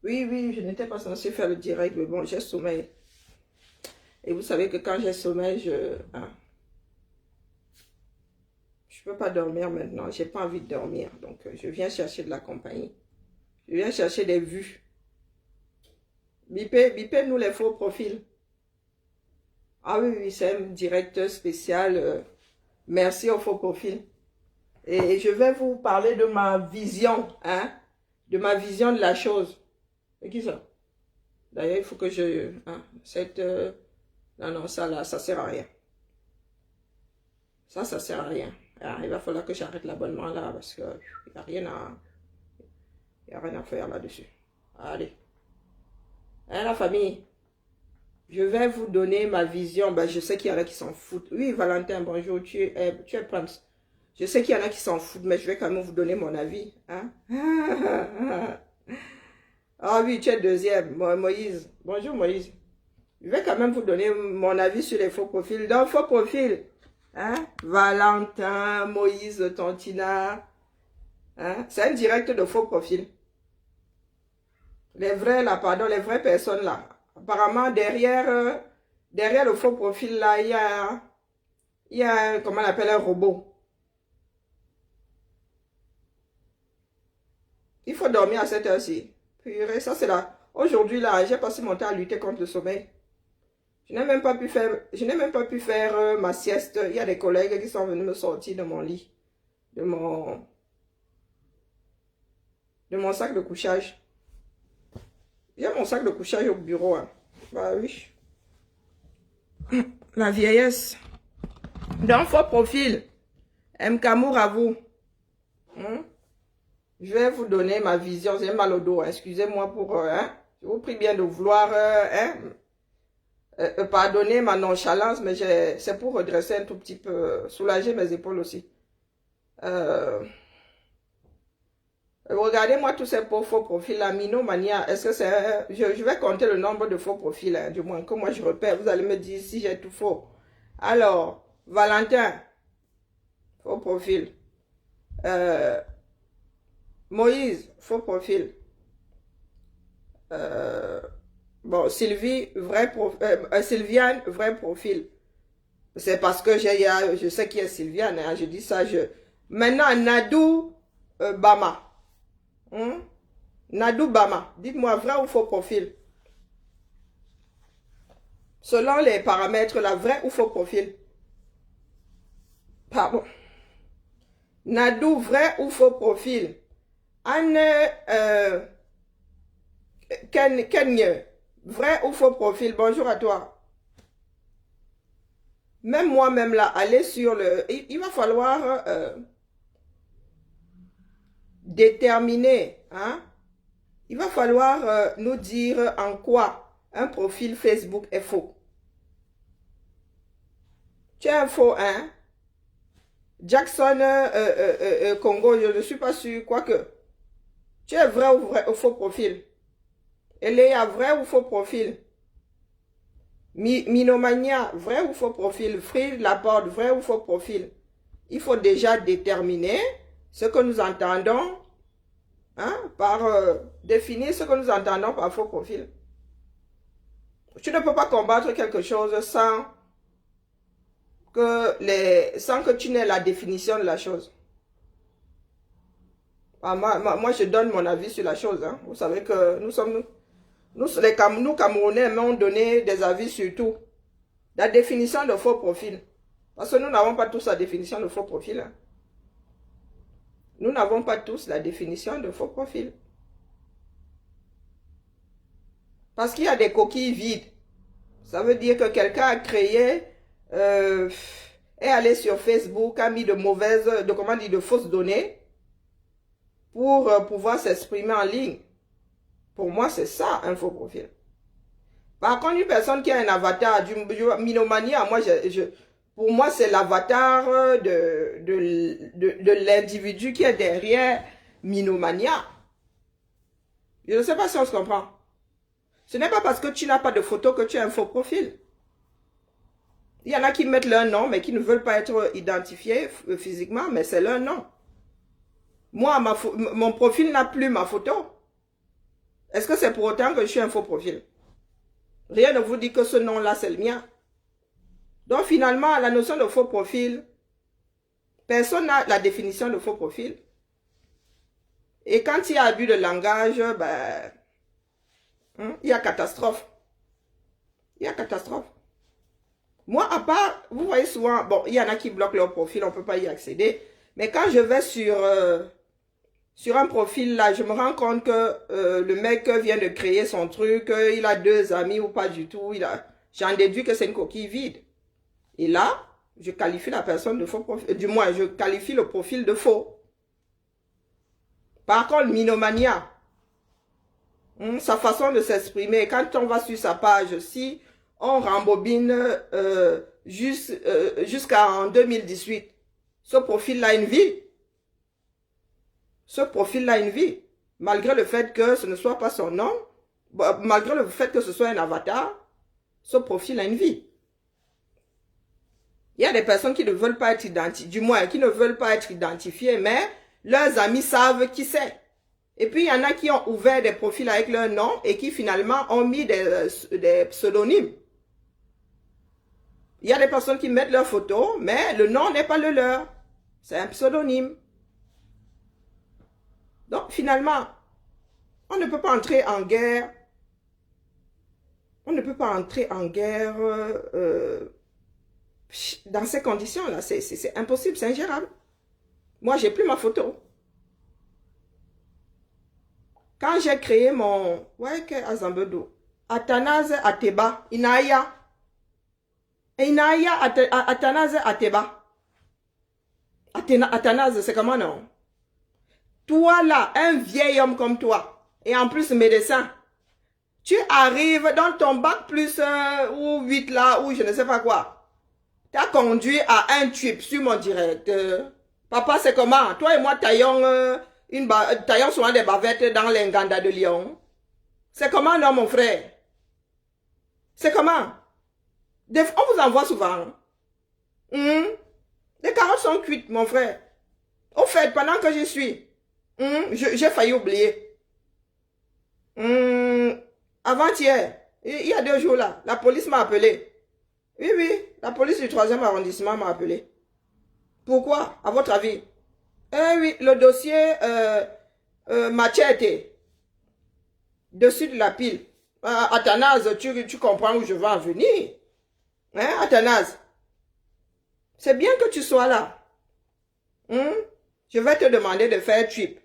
Oui, oui, je n'étais pas censée faire le direct, mais bon, j'ai sommeil. Et vous savez que quand j'ai sommeil, je peux pas dormir maintenant. J'ai pas envie de dormir. Donc, je viens chercher de la compagnie. Je viens chercher des vues. Bipez-nous les faux profils. Ah oui, oui, c'est un directeur spécial. Merci aux faux profils. Et je vais vous parler de ma vision, hein, de ma vision de la chose. C'est qui ça? D'ailleurs, il faut que je... Hein, non, non, ça là, ça sert à rien. Ça sert à rien. Ah, il va falloir que j'arrête l'abonnement là, parce que il n'y a rien à faire là-dessus. Allez. Hein, la famille? Je vais vous donner ma vision. Ben, je sais qu'il y en a qui s'en foutent. Oui, Valentin, bonjour, tu es Prince. Je sais qu'il y en a qui s'en foutent, mais je vais quand même vous donner mon avis. Hein? Ah oui, tu es deuxième. Moïse. Bonjour, Moïse. Je vais quand même vous donner mon avis sur les faux profils. Dans faux profils, hein? Valentin, Moïse, Tontina. Hein? C'est un direct de faux profils. Les vrais, là, pardon, les vraies personnes, là. Apparemment, derrière le faux profil, là, il y a comment on appelle, un robot. Il faut dormir à cette heure-ci. Purée, ça c'est là. Aujourd'hui, là, j'ai passé mon temps à lutter contre le sommeil. Je n'ai même pas pu faire ma sieste. Il y a des collègues qui sont venus me sortir de mon lit. De mon sac de couchage. J'ai mon sac de couchage au bureau. Hein. Bah oui. La vieillesse. D'un faux profil. M. Kamour à vous. Hein? Je vais vous donner ma vision. J'ai mal au dos. Hein. Excusez-moi pour... hein? Je vous prie bien de vouloir... pardonner ma nonchalance, mais c'est pour redresser un tout petit peu, soulager mes épaules aussi. Regardez-moi tous ces faux profils là, Minomania. Est-ce que c'est... Je vais compter le nombre de faux profils, hein, du moins que moi je repère. Vous allez me dire si j'ai tout faux. Alors, Valentin, faux profil. Moïse, faux profil. Bon, Sylvie, Sylviane, vrai profil. C'est parce que je sais qui est Sylviane, hein, je dis ça. Maintenant, Nadou Bama. Nadou Bama, dites-moi vrai ou faux profil? Selon les paramètres, la vraie ou faux profil? Pardon. Nadou, vrai ou faux profil? Anne Kenya, vrai ou faux profil? Bonjour à toi. Même moi-même là, aller sur le... Il va falloir déterminer, hein? Il va falloir nous dire en quoi un profil Facebook est faux. Tu es un faux, hein? Jackson Congo, je ne suis pas sûr, quoique. Tu es vrai ou faux profil? Eléa, vrai ou faux profil? Minomania, vrai ou faux profil? Free Laporte, vrai ou faux profil? Il faut déjà déterminer ce que nous entendons, hein, définir ce que nous entendons par faux profil. Tu ne peux pas combattre quelque chose sans que tu n'aies la définition de la chose. Ah, moi, je donne mon avis sur la chose. Hein. Vous savez que nous Camerounais, aimons donner des avis sur tout. La définition de faux profil. Parce que nous n'avons pas tous la définition de faux profil. Hein. Nous n'avons pas tous la définition de faux profil. Parce qu'il y a des coquilles vides. Ça veut dire que quelqu'un a créé, est allé sur Facebook, a mis de fausses données pour pouvoir s'exprimer en ligne. Pour moi, c'est ça, un faux profil. Par contre, une personne qui a un avatar, Minomania, pour moi, c'est l'avatar de l'individu qui est derrière Minomania. Je ne sais pas si on se comprend. Ce n'est pas parce que tu n'as pas de photo que tu as un faux profil. Il y en a qui mettent leur nom, mais qui ne veulent pas être identifiés physiquement, mais c'est leur nom. Moi, mon profil n'a plus ma photo. Est-ce que c'est pour autant que je suis un faux profil? Rien ne vous dit que ce nom-là, c'est le mien. Donc finalement, la notion de faux profil, personne n'a la définition de faux profil. Et quand il y a abus de langage, ben, il y a catastrophe. Il y a catastrophe. Moi, à part, vous voyez souvent, bon, il y en a qui bloquent leur profil, on ne peut pas y accéder. Mais quand je vais sur un profil là, je me rends compte que le mec vient de créer son truc, il a 2 amis ou pas du tout. J'en déduis que c'est une coquille vide. Et là, je qualifie la personne de faux profil. Du moins, je qualifie le profil de faux. Par contre, Minomania, sa façon de s'exprimer, quand on va sur sa page, si on rembobine jusqu'en 2018, ce profil-là a une vie. Ce profil-là a une vie. Malgré le fait que ce ne soit pas son nom, malgré le fait que ce soit un avatar, ce profil a une vie. Il y a des personnes qui ne veulent pas être identifiées, du moins qui ne veulent pas être identifiées, mais leurs amis savent qui c'est. Et puis il y en a qui ont ouvert des profils avec leur nom et qui finalement ont mis des pseudonymes. Il y a des personnes qui mettent leur photo, mais le nom n'est pas le leur. C'est un pseudonyme. Donc finalement, on ne peut pas entrer en guerre. On ne peut pas entrer en guerre dans ces conditions-là. C'est impossible, c'est ingérable. Moi, j'ai plus ma photo. Quand j'ai créé mon... Ouais, que Azambedo. Athanase Ateba. Inaya. Inaya Athanase Ateba. Athanase, c'est comment non? Toi là, un vieil homme comme toi, et en plus médecin, tu arrives dans ton bac plus ou 8 là, ou je ne sais pas quoi. Tu as conduit à un trip sur mon direct. Papa, c'est comment? Toi et moi taillons, taillons souvent des bavettes dans l'Inganda de Lyon. C'est comment non mon frère? C'est comment? On vous envoie souvent. Les carottes sont cuites, mon frère. Au fait, pendant que j'y suis, j'ai failli oublier. Avant-hier, il y a 2 jours là, la police m'a appelé. Oui, oui, la police du 3e arrondissement m'a appelé. Pourquoi, à votre avis? Eh oui, le dossier Machete, dessus de la pile. Athanase, tu comprends où je veux en venir? Hein, Athanase? C'est bien que tu sois là. Je vais te demander de faire trip.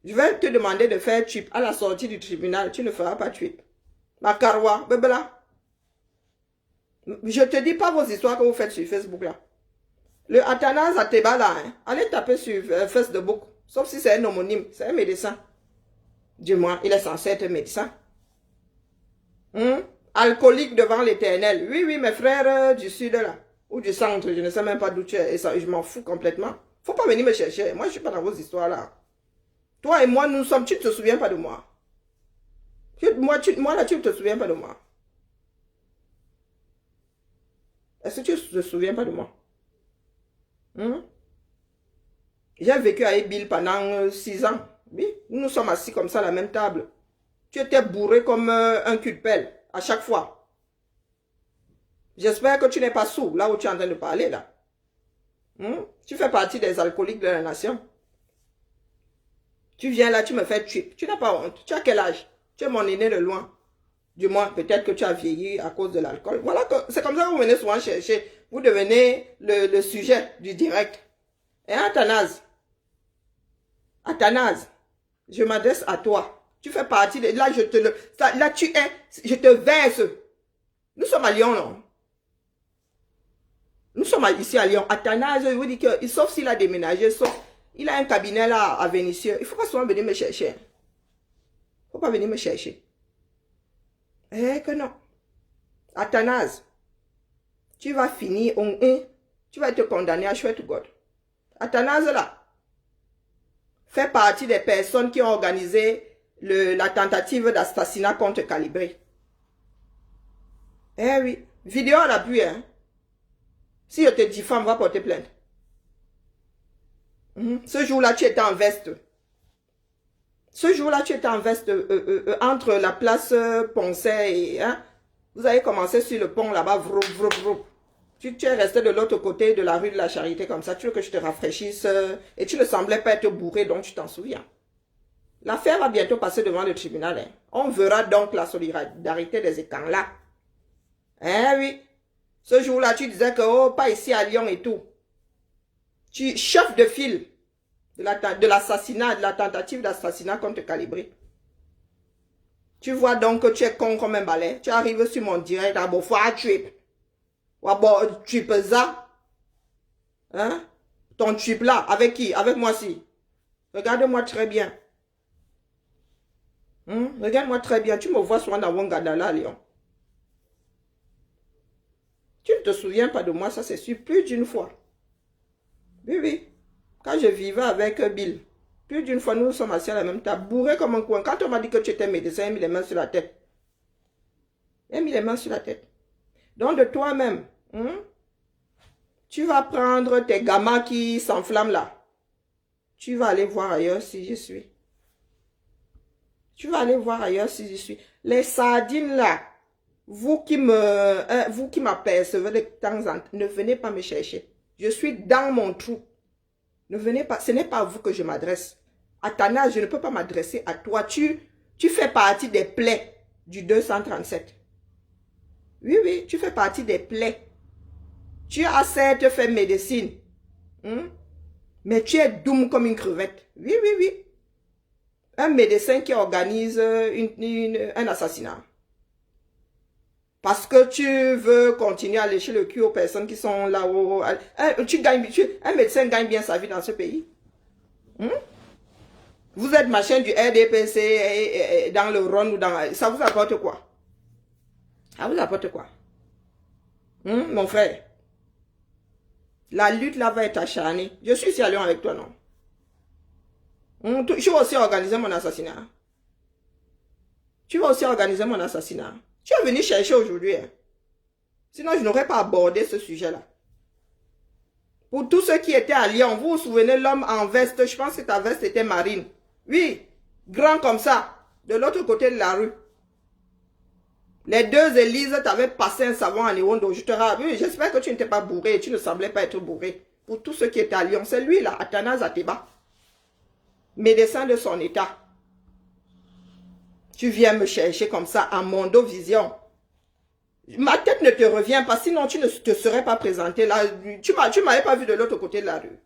Je vais te demander de faire trip à la sortie du tribunal. Tu ne feras pas trip. Ma carwa, bébé. Je te dis pas vos histoires que vous faites sur Facebook là. Le Athanase Ateba là, allez taper sur Facebook. Sauf si c'est un homonyme, c'est un médecin. Du moins, il est censé être médecin. Alcoolique devant l'Éternel. Oui, oui, mes frères du sud là. Ou du centre, je ne sais même pas d'où tu es. Et ça, je m'en fous complètement. Faut pas venir me chercher. Moi, je suis pas dans vos histoires là. Toi et moi, nous sommes... Tu ne te souviens pas de moi. Moi là, tu ne te souviens pas de moi. Est-ce que tu ne te souviens pas de moi? J'ai vécu avec Bill pendant 6 ans. Oui, nous sommes assis comme ça à la même table. Tu étais bourré comme un cul de pelle à chaque fois. J'espère que tu n'es pas sourd là où tu es en train de parler là. Tu fais partie des alcooliques de la nation. Tu viens là, tu me fais trip. Tu n'as pas honte. Tu as quel âge? Tu es mon aîné de loin. Du moins, peut-être que tu as vieilli à cause de l'alcool. Voilà, c'est comme ça que vous venez souvent chercher. Vous devenez le sujet du direct. Et Athanase, Athanase, je m'adresse à toi. Tu fais partie de... Là, là, tu es... Je te verse. Nous sommes à Lyon, non? Nous sommes ici à Lyon. Athanase, je vous dis que, sauf s'il a déménagé, sauf... Il a un cabinet là à Vénissieux. Il ne faut pas souvent venir me chercher. Il ne faut pas venir me chercher. Eh que non. Athanase, tu vas finir tu vas être condamné à chouette God. Athanase là fait partie des personnes qui ont organisé la tentative d'assassinat contre Calibré. Eh oui, vidéo à l'appui, hein. Si je te diffame, va porter plainte. Ce jour-là, tu étais en veste. Ce jour-là, tu étais en veste entre la place Poncet et... Hein, vous avez commencé sur le pont là-bas. Tu es resté de l'autre côté de la rue de la Charité comme ça. Tu veux que je te rafraîchisse et tu ne semblais pas être bourré, donc tu t'en souviens. L'affaire va bientôt passer devant le tribunal. Hein. On verra donc la solidarité des écans là. Hein, oui. Ce jour-là, tu disais que, oh, pas ici à Lyon et tout. Tu chef de file de l'assassinat, de la tentative d'assassinat contre Calibri. Tu vois donc que tu es con comme un balai. Tu arrives sur mon direct à Beaufoy, trip. Ou à trip ça. Hein? Ton trip là, avec qui? Avec moi si. Regarde-moi très bien. Regarde-moi très bien. Tu me vois souvent dans Wangadala, Lyon. Tu ne te souviens pas de moi, ça c'est sûr, plus d'une fois. Oui, oui. Quand je vivais avec Bill, plus d'une fois, nous sommes assis à la même table, bourrés comme un coin. Quand on m'a dit que tu étais médecin, il a mis les mains sur la tête. Il a mis les mains sur la tête. Donc, de toi-même, tu vas prendre tes gamins qui s'enflamment là. Tu vas aller voir ailleurs si je suis. Tu vas aller voir ailleurs si je suis. Les sardines là, vous qui m'apercevez de temps en temps, ne venez pas me chercher. Je suis dans mon trou. Ne venez pas, ce n'est pas à vous que je m'adresse. Athanas, je ne peux pas m'adresser à toi. Tu fais partie des plaies du 237. Oui, oui, tu fais partie des plaies. Tu as certes fait médecine. Mais tu es doux comme une crevette. Oui, oui, oui. Un médecin qui organise un assassinat. Parce que tu veux continuer à lécher le cul aux personnes qui sont là-haut. Un médecin gagne bien sa vie dans ce pays. Vous êtes machin du RDPC et dans le Rhône ou dans... Ça vous apporte quoi? Ça vous apporte quoi? Mon frère. La lutte là va être acharnée. Je suis ici à Lyon avec toi, non? Je vais aussi organiser mon assassinat. Tu vas aussi organiser mon assassinat. Tu es venu chercher aujourd'hui. Hein? Sinon, je n'aurais pas abordé ce sujet-là. Pour tous ceux qui étaient à Lyon, vous vous souvenez l'homme en veste, je pense que ta veste était marine. Oui, grand comme ça, de l'autre côté de la rue. Les deux Élises t'avaient passé un savon en Ewondo. Je te rappelle, oui, j'espère que tu n'étais pas bourré, tu ne semblais pas être bourré. Pour tous ceux qui étaient à Lyon, c'est lui là, Athanas Ateba. Médecin de son état. Tu viens me chercher comme ça à Mondo Vision. Ma tête ne te revient pas, sinon tu ne te serais pas présenté là. Tu m'avais pas vu de l'autre côté de la rue.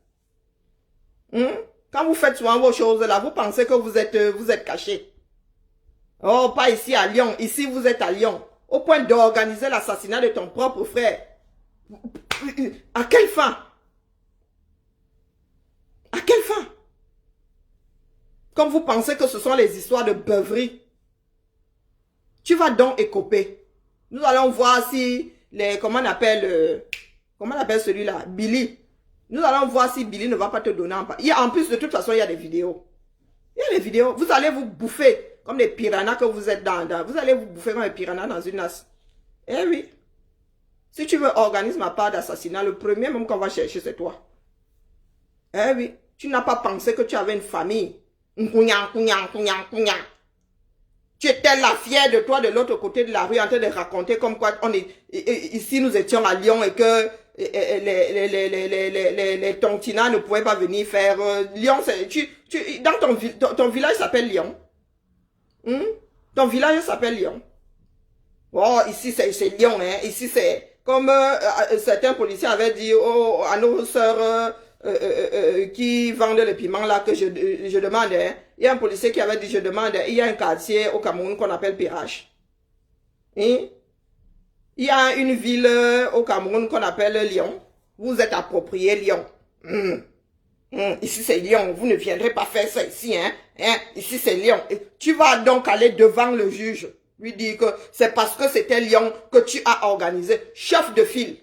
Quand vous faites souvent vos choses là, vous pensez que vous êtes caché. Oh, pas ici à Lyon. Ici, vous êtes à Lyon. Au point d'organiser l'assassinat de ton propre frère. À quelle fin? À quelle fin? Comme vous pensez que ce sont les histoires de beuverie. Tu vas donc écoper. Nous allons voir si comment on appelle celui-là, Billy. Nous allons voir si Billy ne va pas te donner en part. En plus, de toute façon, il y a des vidéos. Il y a des vidéos. Vous allez vous bouffer comme des piranhas que vous êtes vous allez vous bouffer comme des piranhas dans une nasse. Eh oui. Si tu veux organiser ma part d'assassinat, le premier même qu'on va chercher, c'est toi. Eh oui. Tu n'as pas pensé que tu avais une famille. Tu étais là fière de toi de l'autre côté de la rue en train de raconter comme quoi ici nous étions à Lyon et que les tontinats ne pouvaient pas venir faire Lyon. Dans ton village s'appelle Lyon. Ton village s'appelle Lyon. Oh, ici c'est Lyon, hein. Ici c'est comme certains policiers avaient dit à nos sœurs qui vendent le piment là que je demande. Hein. Il y a un policier qui avait dit je demande. Il y a un quartier au Cameroun qu'on appelle Pirache. Il y a une ville au Cameroun qu'on appelle Lyon. Vous êtes approprié Lyon. Ici c'est Lyon. Vous ne viendrez pas faire ça ici, hein. Ici c'est Lyon. Et tu vas donc aller devant le juge. Lui dire que c'est parce que c'était Lyon que tu as organisé. Chef de file.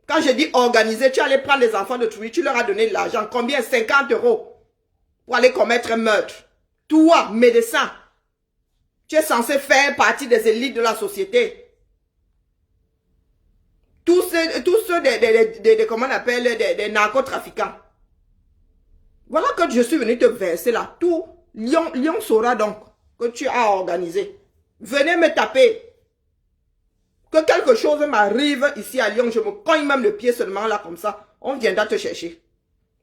Quand je dis organiser, tu allais prendre les enfants de Trouy, tu leur as donné de l'argent. Combien? 50 € pour aller commettre un meurtre. Toi, médecin, tu es censé faire partie des élites de la société. Tous ceux comment on appelle, des narcotrafiquants. Voilà que je suis venu te verser là. Tout Lyon saura donc que tu as organisé. Venez me taper. Que quelque chose m'arrive ici à Lyon, je me cogne même le pied seulement là comme ça. On viendra te chercher.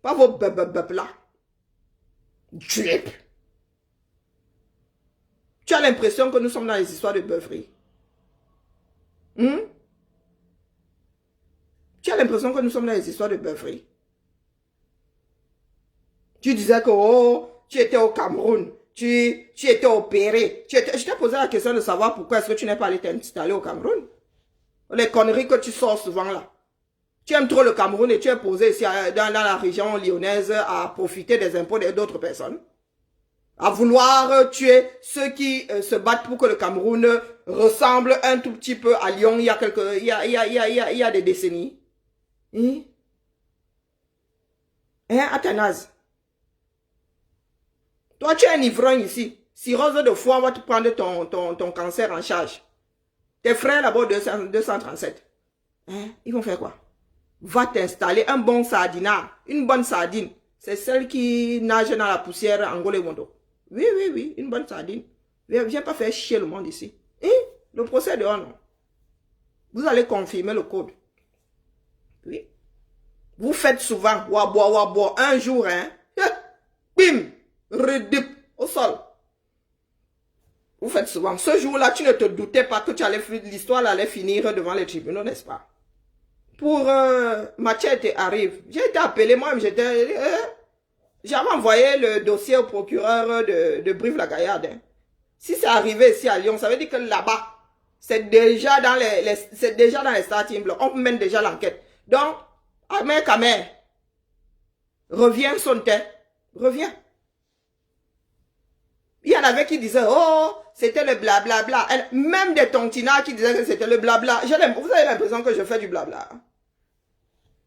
Pas vos bub là. Drip. Tu as l'impression que nous sommes dans les histoires de beuverie. Tu as l'impression que nous sommes dans les histoires de beuverie. Tu disais que oh, tu étais au Cameroun. Tu étais opéré. Je t'ai posé la question de savoir pourquoi est-ce que tu n'es pas allé t'installer au Cameroun. Les conneries que tu sors souvent là. Tu aimes trop le Cameroun et tu es posé ici dans la région lyonnaise à profiter des impôts d'autres personnes. À vouloir tuer ceux qui se battent pour que le Cameroun ressemble un tout petit peu à Lyon il y a des décennies. Athanase. Toi, tu es un ivrogne ici. Cirrhose de foie, on va te prendre ton cancer en charge. Tes frères là-bas, 237. Ils vont faire quoi? Va t'installer un bon sardinard, une bonne sardine. C'est celle qui nage dans la poussière Angolé Mondo. Oui, une bonne sardine. Viens pas faire chier le monde ici. Le procès de non. Vous allez confirmer le code. Oui. Vous faites souvent, wabo, un jour, bim, redip, au sol. Vous faites souvent. Ce jour-là, tu ne te doutais pas que l'histoire allait finir devant les tribunaux, n'est-ce pas? Pour Machete arrive. J'ai été appelé, moi-même, j'avais envoyé le dossier au procureur de Brive-la-Gaillarde. Si c'est arrivé ici à Lyon, ça veut dire que là-bas, c'est déjà dans les starting blocks. On mène déjà l'enquête. Donc, Ahmed Kamer, reviens, son tête, reviens. Il y en avait qui disaient, oh, c'était le blablabla. Même des tontinards qui disaient que c'était le blabla. Vous avez l'impression que je fais du blabla.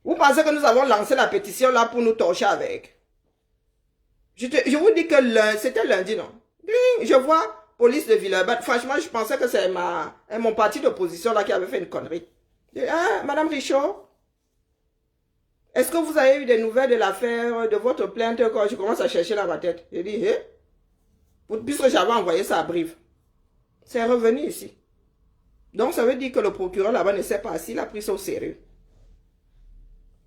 Vous pensez que nous avons lancé la pétition là pour nous torcher avec? Je vous dis que c'était lundi, non? Je vois police de Villeurbanne. Franchement, je pensais que c'est mon parti d'opposition là qui avait fait une connerie. Madame Richaud, est-ce que vous avez eu des nouvelles de l'affaire, de votre plainte quand je commence à chercher dans ma tête? J'ai dit, puisque j'avais envoyé ça à Brive. C'est revenu ici. Donc, ça veut dire que le procureur là-bas ne sait pas s'il a pris ça au sérieux.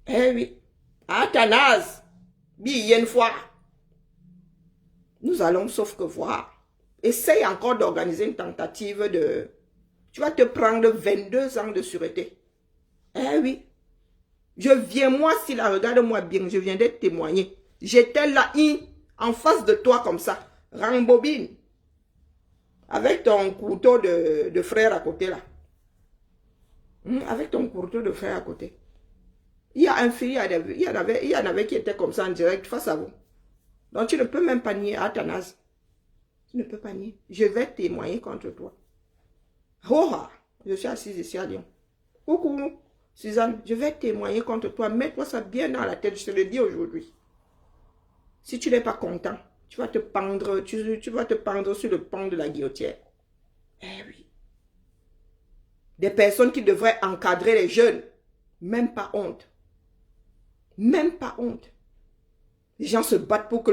Oui. Athanase, une fois. Nous allons sauf que voir. Essaye encore d'organiser une tentative de... Tu vas te prendre 22 ans de sûreté. Oui. Je viens, moi, si la regarde-moi bien, je viens d'être témoigné. J'étais là, en face de toi comme ça. Rambobine. Avec ton couteau de frère à côté là. Avec ton couteau de frère à côté. Il y a un fil, il y en avait qui étaient comme ça en direct face à vous. Donc tu ne peux même pas nier, Athanase. Tu ne peux pas nier. Je vais témoigner contre toi. Je suis assise ici à Lyon. Coucou, Suzanne, je vais témoigner contre toi. Mets-toi ça bien dans la tête, je te le dis aujourd'hui. Si tu n'es pas content, tu vas te pendre, tu vas te pendre sur le pan de la guillotière. Oui. Des personnes qui devraient encadrer les jeunes. Même pas honte. Même pas honte. Les gens se battent pour que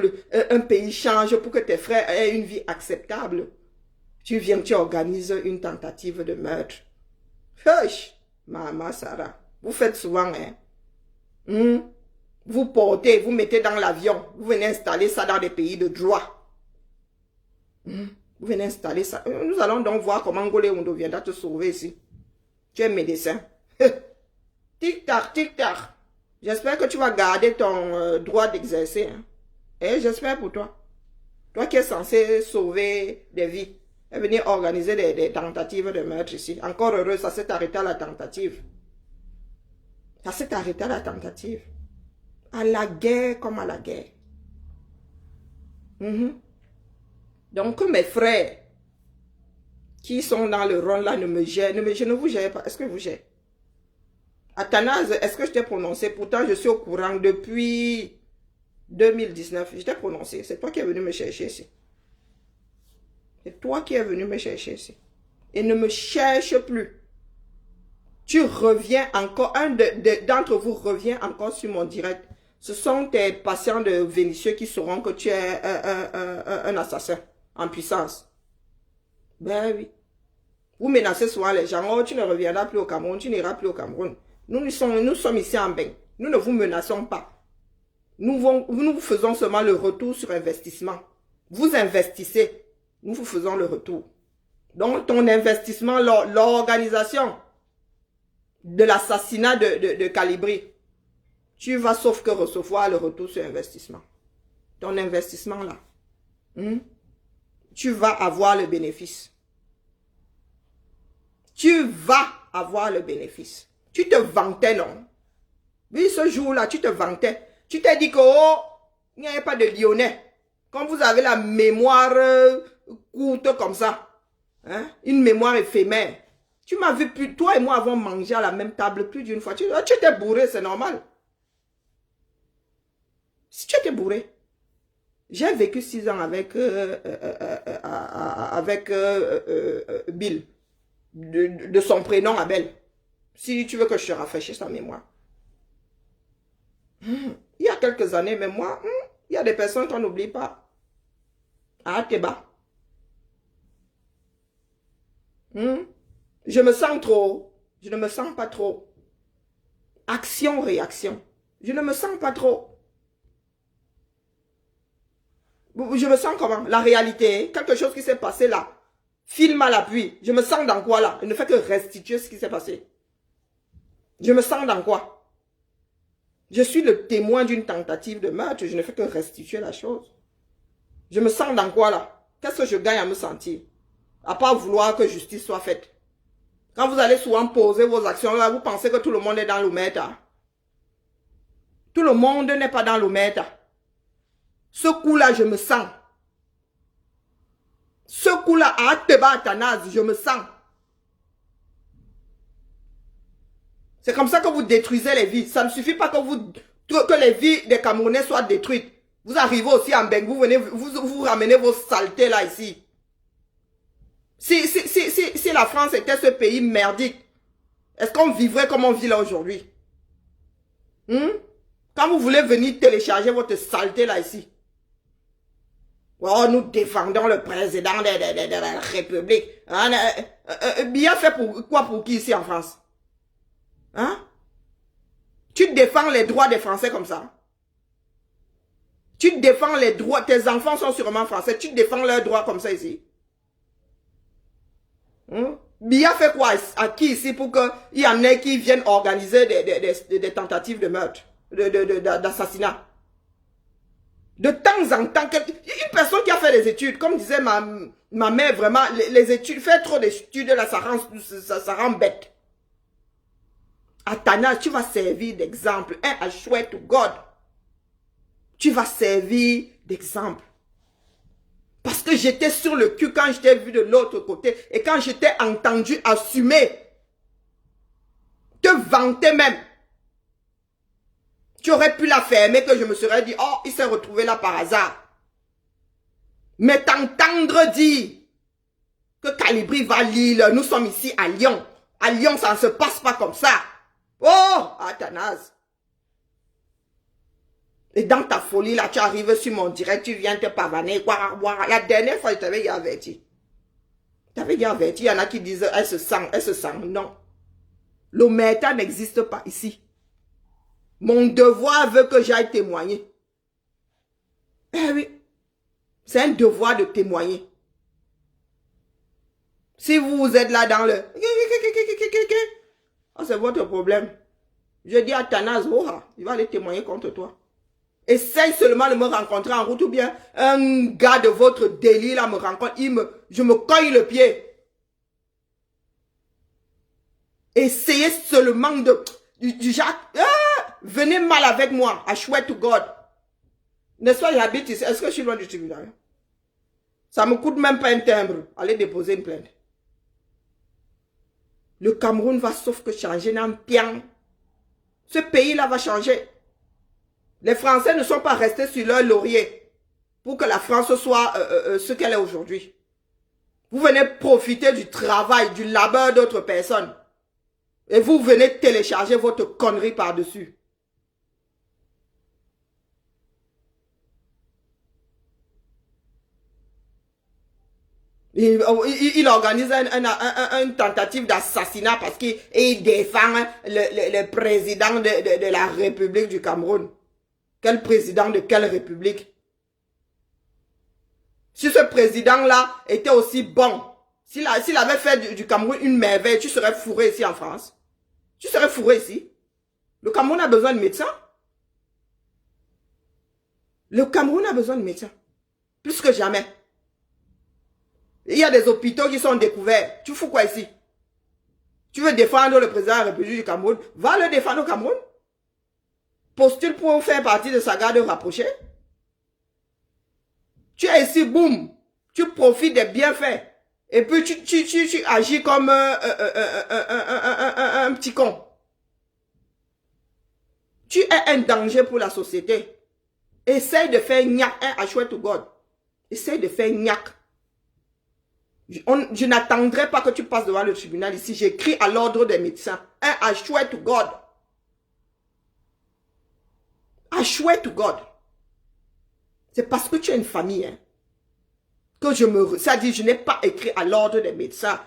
un pays change, pour que tes frères aient une vie acceptable. Tu viens, tu organises une tentative de meurtre. Hush, Maman Sarah. Vous faites souvent, Vous portez, vous mettez dans l'avion. Vous venez installer ça dans des pays de droit. Vous venez installer ça. Nous allons donc voir comment Ngolé Ondo viendra te sauver ici. Tu es médecin. Tic-tac, tic-tac. J'espère que tu vas garder ton droit d'exercer. J'espère pour toi. Toi qui es censé sauver des vies. Et venir organiser des tentatives de meurtre ici. Encore heureux, ça s'est arrêté à la tentative. Ça s'est arrêté à la tentative. À la guerre comme à la guerre. Donc mes frères qui sont dans le rôle là ne me gèrent. Je ne vous gère pas. Est-ce que vous gérez? Athanase, est-ce que je t'ai prononcé? Pourtant, je suis au courant depuis 2019. Je t'ai prononcé. C'est toi qui es venu me chercher ici. C'est toi qui es venu me chercher ici. Et ne me cherche plus. Tu reviens encore, un d'entre vous revient encore sur mon direct. Ce sont tes patients de Vénitieux qui sauront que tu es un assassin en puissance. Ben oui. Vous menacez souvent les gens. Oh, tu ne reviendras plus au Cameroun, tu n'iras plus au Cameroun. Nous sommes ici en bain. Nous ne vous menaçons pas. Nous vous faisons seulement le retour sur investissement. Vous investissez, nous vous faisons le retour. Donc, ton investissement, l'organisation de l'assassinat de Calibri, tu vas sauf que recevoir le retour sur investissement. Ton investissement là, tu vas avoir le bénéfice. Tu vas avoir le bénéfice. Tu te vantais, non? Oui, ce jour-là, tu te vantais. Tu t'es dit que, oh, il n'y avait pas de Lyonnais. Quand vous avez la mémoire courte comme ça, hein, une mémoire éphémère, tu m'as vu, toi et moi avons mangé à la même table plus d'une fois. Tu étais bourré, c'est normal. Si tu étais bourré, j'ai vécu 6 ans avec Bill, de son prénom Abel. Si tu veux que je te rafraîchisse sa mémoire. Il y a quelques années, même moi, il y a des personnes qu'on n'oublie pas. Ah, t'es bas. Je me sens trop. Je ne me sens pas trop. Action, réaction. Je ne me sens pas trop. Je me sens comment? La réalité, quelque chose qui s'est passé là. Film à l'appui. Je me sens dans quoi là? Je ne fais que restituer ce qui s'est passé. Je me sens dans quoi? Je suis le témoin d'une tentative de meurtre. Je ne fais que restituer la chose. Je me sens dans quoi là? Qu'est-ce que je gagne à me sentir? À part vouloir que justice soit faite. Quand vous allez souvent poser vos actions là, vous pensez que tout le monde est dans l'Ometa. Tout le monde n'est pas dans l'Ometa. Ce coup-là, je me sens. Ce coup-là, à Ateba Athanase, je me sens. C'est comme ça que vous détruisez les vies. Ça ne suffit pas que les vies des Camerounais soient détruites. Vous arrivez aussi en Beng, vous ramenez vos saletés là ici. Si la France était ce pays merdique, est-ce qu'on vivrait comme on vit là aujourd'hui? Quand vous voulez venir télécharger votre saleté là ici. Oh, nous défendons le président de la République. Bien fait pour quoi, pour qui ici en France? Hein? Tu défends les droits des Français comme ça? Tu défends les droits, tes enfants sont sûrement français, tu défends leurs droits comme ça ici? Bien fait quoi à qui ici pour qu'il y en ait qui viennent organiser des tentatives de meurtre, d'assassinat? De temps en temps, une personne qui a fait des études, comme disait ma mère, vraiment, les études, faire trop d'études, là, ça rend bête. Athanase, tu vas servir d'exemple. I swear to God. Tu vas servir d'exemple. Parce que j'étais sur le cul quand je t'ai vu de l'autre côté et quand je t'ai entendu assumer, te vanter même. Tu aurais pu la fermer que je me serais dit, oh, il s'est retrouvé là par hasard. Mais t'entendre dire que Calibri va à Lille, nous sommes ici à Lyon. À Lyon, ça ne se passe pas comme ça. Oh, Athanase. Et dans ta folie, là, tu arrives sur mon direct, tu viens te pavaner. La dernière fois, je t'avais déjà averti. Je t'avais déjà averti, il y en a qui disent, elle se sent. Non. L'Ometa n'existe pas ici. Mon devoir veut que j'aille témoigner. Eh oui. C'est un devoir de témoigner. Si vous êtes là dans le... Oh, c'est votre problème. Je dis à Athanase, il va aller témoigner contre toi. Essaye seulement de me rencontrer en route ou bien un gars de votre délire là me rencontre, je me cogne le pied. Essayez seulement du genre, venez mal avec moi, I swear to God. N'est-ce pas, j'habite ici, est-ce que je suis loin du tribunal? Ça me coûte même pas un timbre, allez déposer une plainte. Le Cameroun va sauf que changer dans bien. Ce pays-là va changer. Les Français ne sont pas restés sur leur laurier pour que la France soit ce qu'elle est aujourd'hui. Vous venez profiter du travail, du labeur d'autres personnes. Et vous venez télécharger votre connerie par-dessus. Il organise une tentative d'assassinat parce qu'il défend le président de la République du Cameroun. Quel président de quelle République? Si ce président-là était aussi bon, s'il avait fait du Cameroun une merveille, tu serais fourré ici en France. Tu serais fourré ici. Le Cameroun a besoin de médecins. Le Cameroun a besoin de médecins. Plus que jamais. Il y a des hôpitaux qui sont découverts. Tu fous quoi ici? Tu veux défendre le président de la République du Cameroun? Va le défendre au Cameroun. Postule pour faire partie de sa garde rapprochée. Tu es ici, boum. Tu profites des bienfaits. Et puis tu agis comme un petit con. Tu es un danger pour la société. Essaye de faire gnac, I swear to God. Essaye de faire gnac. Je n'attendrai pas que tu passes devant le tribunal ici. J'écris à l'ordre des médecins. I swear to God. I swear to God. C'est parce que tu as une famille, hein, que ça dit, je n'ai pas écrit à l'ordre des médecins.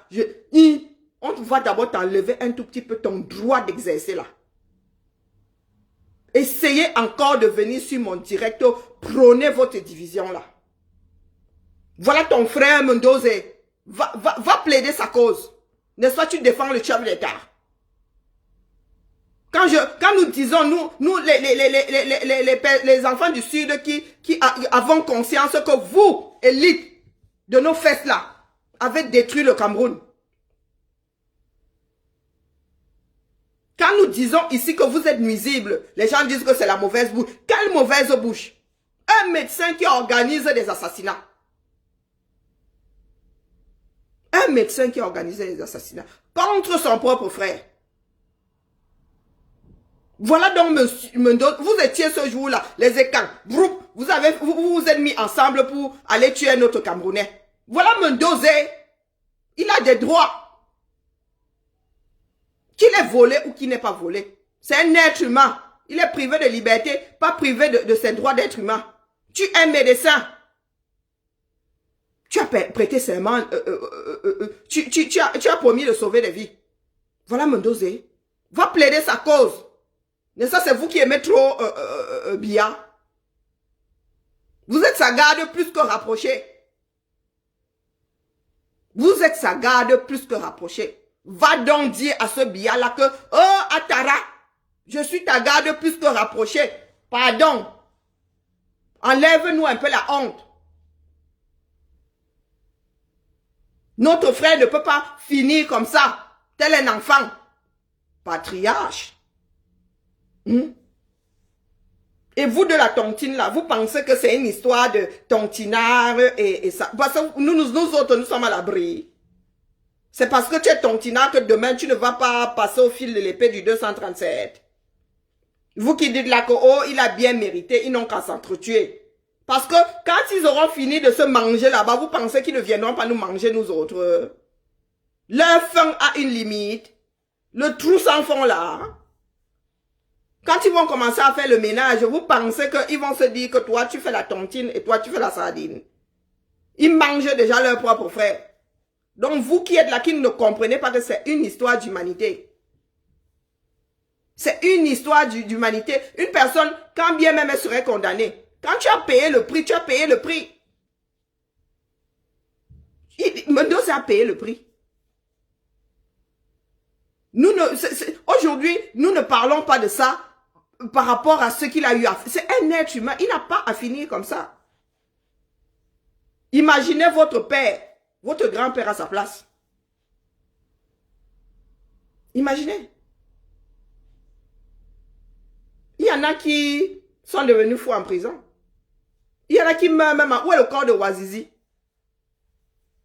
On va d'abord t'enlever un tout petit peu ton droit d'exercer là. Essayez encore de venir sur mon direct, prônez votre division là. Voilà ton frère Mendoza. Va plaider sa cause. N'est-ce pas, tu défends le chef d'État. Quand nous disons, nous les enfants du Sud qui avons conscience que vous, élite de nos fesses là, avez détruit le Cameroun. Quand nous disons ici que vous êtes nuisibles, les gens disent que c'est la mauvaise bouche. Quelle mauvaise bouche? Un médecin qui organise des assassinats. Un médecin qui organise des assassinats contre son propre frère. Voilà donc, monsieur Mendoza, vous étiez ce jour-là, les écans, vous vous êtes mis ensemble pour aller tuer un autre Camerounais. Voilà Mendoza, il a des droits. Qu'il est volé ou qu'il n'est pas volé. C'est un être humain. Il est privé de liberté, pas privé de ses droits d'être humain. Tu es un médecin. Tu as prêté serment, tu as promis de sauver des vies. Voilà Mendoza. Va plaider sa cause. Mais ça, c'est vous qui aimez trop Biya. Vous êtes sa garde plus que rapprochée. Vous êtes sa garde plus que rapprochée. Va donc dire à ce Biya-là que, oh, Atara, je suis ta garde plus que rapprochée. Pardon. Enlève-nous un peu la honte. Notre frère ne peut pas finir comme ça, tel un enfant. Patriarche. Et vous de la tontine là, vous pensez que c'est une histoire de tontinard et ça. Parce que nous autres, nous sommes à l'abri. C'est parce que tu es tontinard que demain tu ne vas pas passer au fil de l'épée du 237. Vous qui dites là que oh, il a bien mérité, ils n'ont qu'à s'entretuer. Parce que quand ils auront fini de se manger là-bas, vous pensez qu'ils ne viendront pas nous manger nous autres. Leur faim a une limite. Le trou sans fond là. Quand ils vont commencer à faire le ménage, vous pensez qu'ils vont se dire que toi tu fais la tontine et toi tu fais la sardine. Ils mangent déjà leur propre frère. Donc vous qui êtes là, qui ne comprenez pas que c'est une histoire d'humanité. C'est une histoire d'humanité. Une personne, quand bien même elle serait condamnée, quand tu as payé le prix, tu as payé le prix. Mendoza a payé le prix. Aujourd'hui, nous ne parlons pas de ça par rapport à ce qu'il a eu à faire. C'est un être humain. Il n'a pas à finir comme ça. Imaginez votre père, votre grand-père à sa place. Imaginez. Il y en a qui sont devenus fous en prison. Il y en a qui meurent même. Où est le corps de Ouazizi?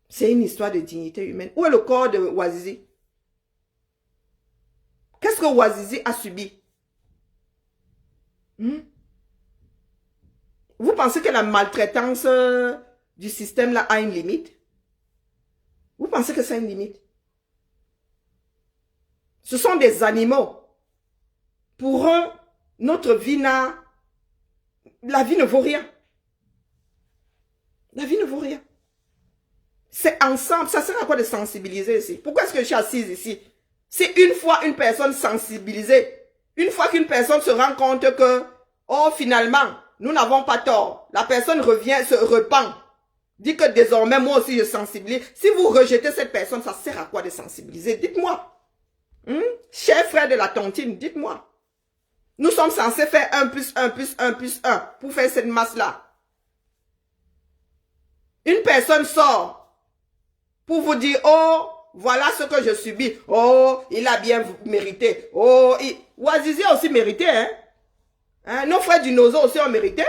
C'est une histoire de dignité humaine. Où est le corps de Ouazizi? Qu'est-ce que Ouazizi a subi? Vous pensez que la maltraitance du système là a une limite? Vous pensez que c'est une limite? Ce sont des animaux. Pour eux, notre vie la vie ne vaut rien. La vie ne vaut rien. C'est ensemble. Ça sert à quoi de sensibiliser ici? Pourquoi est-ce que je suis assise ici? C'est une fois une personne sensibilisée, une fois qu'une personne se rend compte que, oh, finalement, nous n'avons pas tort. La personne revient, se repent. Dit que désormais, moi aussi, je sensibilise. Si vous rejetez cette personne, ça sert à quoi de sensibiliser? Dites-moi. Cher frère de la tontine, dites-moi. Nous sommes censés faire 1 plus 1 plus 1 plus 1 pour faire cette masse-là. Une personne sort pour vous dire, oh, voilà ce que je subis. Oh, il a bien mérité. Oh, Ouazizi a aussi mérité, hein? Nos frères du Nozo aussi ont mérité.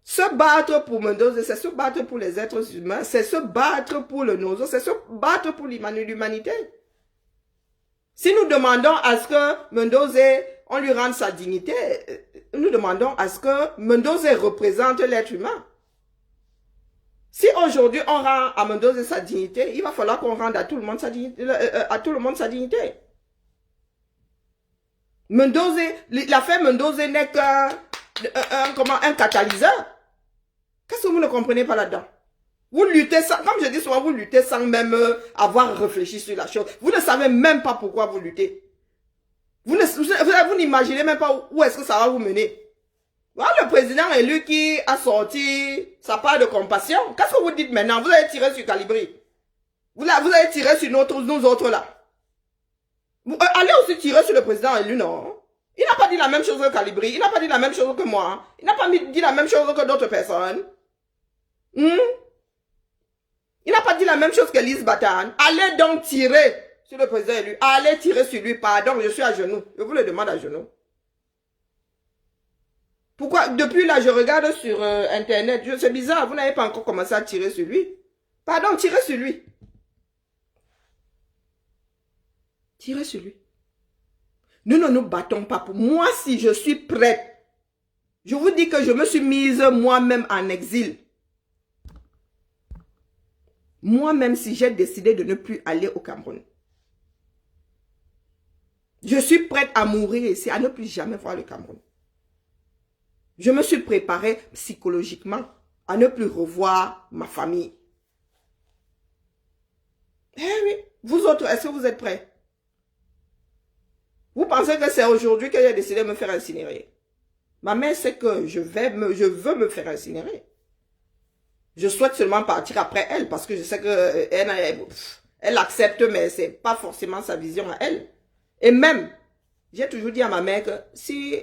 Se battre pour Mendoza, c'est se battre pour les êtres humains, c'est se battre pour le Nozo, c'est se battre pour l'humanité. Si nous demandons à ce que Mendoza, on lui rende sa dignité, nous demandons à ce que Mendoza représente l'être humain. Si aujourd'hui on rend à Mendoza sa dignité, il va falloir qu'on rende à tout le monde sa dignité. Mendoza, l'affaire Mendoza n'est qu'un catalyseur. Qu'est-ce que vous ne comprenez pas là-dedans? Vous luttez sans, comme je dis souvent, vous luttez sans même avoir réfléchi sur la chose. Vous ne savez même pas pourquoi vous luttez. Vous n'imaginez même pas où est-ce que ça va vous mener. Voilà le président élu qui a sorti sa part de compassion. Qu'est-ce que vous dites maintenant? Vous allez tirer sur Calibri. Vous allez tirer sur nous autres là. Allez aussi tirer sur le président élu, non? Il n'a pas dit la même chose que Calibri. Il n'a pas dit la même chose que moi. Il n'a pas dit la même chose que d'autres personnes. Il n'a pas dit la même chose que Lise Batan. Allez donc tirer sur le président élu. Allez tirer sur lui. Pardon, je suis à genoux. Je vous le demande à genoux. Pourquoi? Depuis là, je regarde sur Internet. C'est bizarre, vous n'avez pas encore commencé à tirer sur lui. Pardon, tirez sur lui. Tirez sur lui. Nous ne nous battons pas pour... Moi, si je suis prête, je vous dis que je me suis mise moi-même en exil. Moi-même, si j'ai décidé de ne plus aller au Cameroun. Je suis prête à mourir ici, à ne plus jamais voir le Cameroun. Je me suis préparée psychologiquement à ne plus revoir ma famille. Eh oui, vous autres, est-ce que vous êtes prêts? Vous pensez que c'est aujourd'hui que j'ai décidé de me faire incinérer? Ma mère sait que je veux me faire incinérer. Je souhaite seulement partir après elle parce que je sais que elle accepte, mais c'est pas forcément sa vision à elle. Et même, j'ai toujours dit à ma mère que si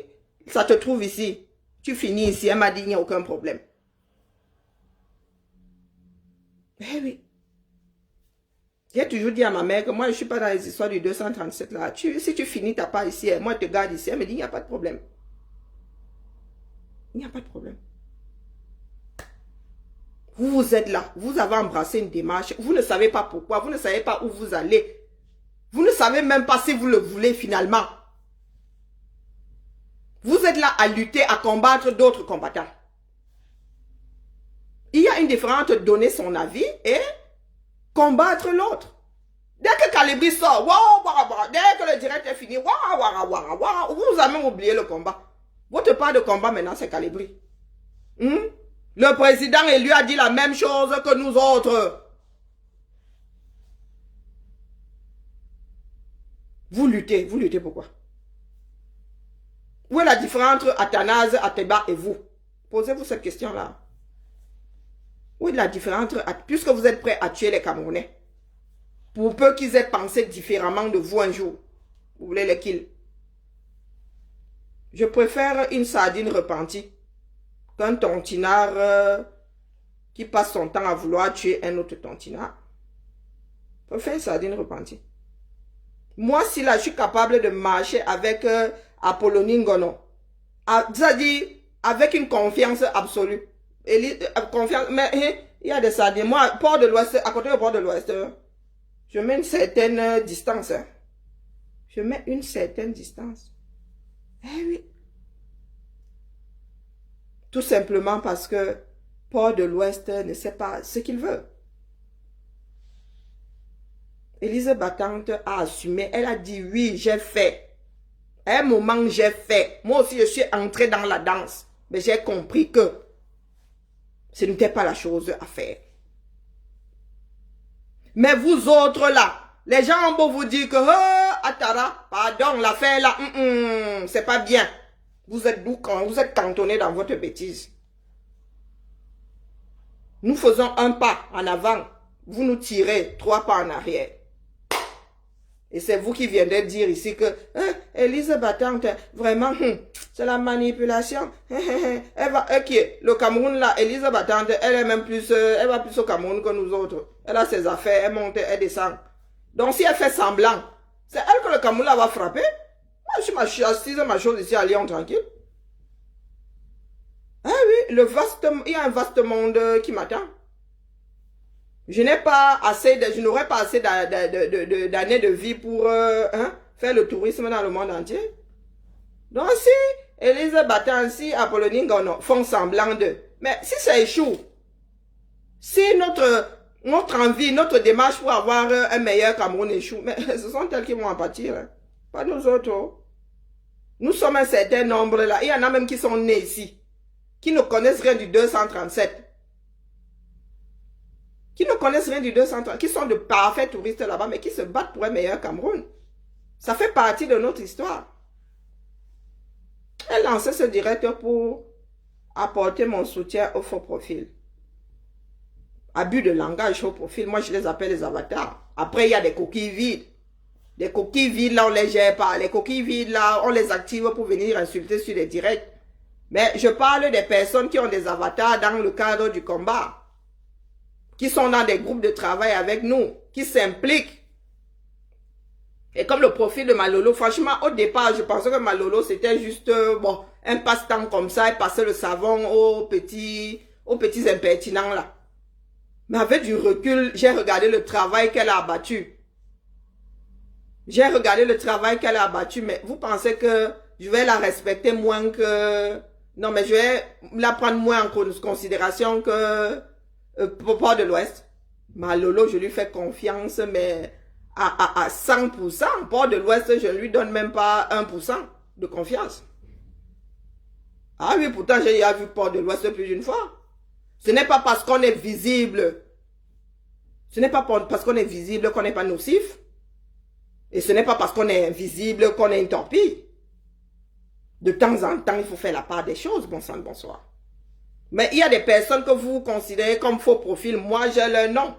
ça te trouve ici, tu finis ici. Elle m'a dit il n'y a aucun problème. Eh oui. J'ai toujours dit à ma mère que moi je ne suis pas dans les histoires du 237 là. Si tu finis ta part ici, moi je te garde ici. Elle me dit il n'y a pas de problème. Il n'y a pas de problème. Vous êtes là, vous avez embrassé une démarche, vous ne savez pas pourquoi, vous ne savez pas où vous allez. Vous ne savez même pas si vous le voulez finalement. Vous êtes là à lutter, à combattre d'autres combattants. Il y a une différence entre donner son avis et combattre l'autre. Dès que Calibri sort, dès que le direct est fini, vous avez même oublié le combat. Votre part de combat maintenant c'est Calibri. Le président élu a dit la même chose que nous autres. Vous luttez pourquoi? Où est la différence entre Athanase, Ateba et vous? Posez-vous cette question-là. Où est la différence entre, puisque vous êtes prêts à tuer les Camerounais, pour peu qu'ils aient pensé différemment de vous un jour, vous voulez les kills? Je préfère une sardine repentie qu'un tontinard qui passe son temps à vouloir tuer un autre tontinard. Je préfère une sardine repentie. Moi, si là, je suis capable de marcher avec Apollonie Ngono, c'est-à-dire avec une confiance absolue. Confiance, mais il y a des sardines. Moi, Port de l'Ouest, à côté du Port de l'Ouest, je mets une certaine distance. Je mets une certaine distance. Eh oui. Tout simplement parce que Port de l'Ouest ne sait pas ce qu'il veut. Élise Battante a assumé. Elle a dit oui, j'ai fait. À un moment, j'ai fait. Moi aussi, je suis entrée dans la danse. Mais j'ai compris que Ce n'était pas la chose à faire. Mais vous autres là, les gens ont beau vous dire que, oh, Atara, pardon, l'affaire là, c'est pas bien. Vous êtes doux quand vous êtes cantonné dans votre bêtise. Nous faisons un pas en avant, vous nous tirez 3 pas en arrière. Et c'est vous qui viendrez dire ici que Élise Battante, vraiment, c'est la manipulation. Elle va, le Cameroun là, Élise Battante, elle est même plus, elle va plus au Cameroun que nous autres. Elle a ses affaires, elle monte, elle descend. Donc si elle fait semblant, c'est elle que le Cameroun là va frapper. Moi je suis assise ma chose ici à Lyon tranquille. Ah oui, il y a un vaste monde qui m'attend. Je n'aurais pas assez d'années de vie pour faire le tourisme dans le monde entier. Donc si Élise Battante, si Apollonie Ngono font semblant d'eux, mais si ça échoue, si notre envie, notre démarche pour avoir un meilleur Cameroun échoue, mais ce sont elles qui vont en pâtir, hein. Pas nous autres. Nous sommes un certain nombre là. Il y en a même qui sont nés ici, qui ne connaissent rien du 237. Qui ne connaissent rien du 230, qui sont de parfaits touristes là-bas, mais qui se battent pour un meilleur Cameroun. Ça fait partie de notre histoire. Elle lançait ce direct pour apporter mon soutien au faux profil. Abus de langage, faux profil, moi je les appelle les avatars. Après, il y a des coquilles vides. Les coquilles vides, là, on les gère pas. Les coquilles vides, là, on les active pour venir insulter sur les directs. Mais je parle des personnes qui ont des avatars dans le cadre du combat, qui sont dans des groupes de travail avec nous, qui s'impliquent. Et comme le profil de Malolo, franchement, au départ, je pensais que Malolo, c'était juste, bon, un passe-temps comme ça, et passer le savon aux petits impertinents là. Mais avec du recul, j'ai regardé le travail qu'elle a abattu. J'ai regardé le travail qu'elle a abattu, mais vous pensez que je vais la respecter moins que... Non, mais je vais la prendre moins en considération que... Port de l'Ouest. Malolo, je lui fais confiance, mais à 100%. Port de l'Ouest, je ne lui donne même pas 1% de confiance. Ah oui, pourtant, j'ai déjà vu Port de l'Ouest plus d'une fois. Ce n'est pas parce qu'on est visible. Ce n'est pas parce qu'on est visible qu'on n'est pas nocif. Et ce n'est pas parce qu'on est invisible qu'on est une torpille. De temps en temps, il faut faire la part des choses. Bon sang, bonsoir. Mais il y a des personnes que vous considérez comme faux profil. Moi, j'ai leur nom.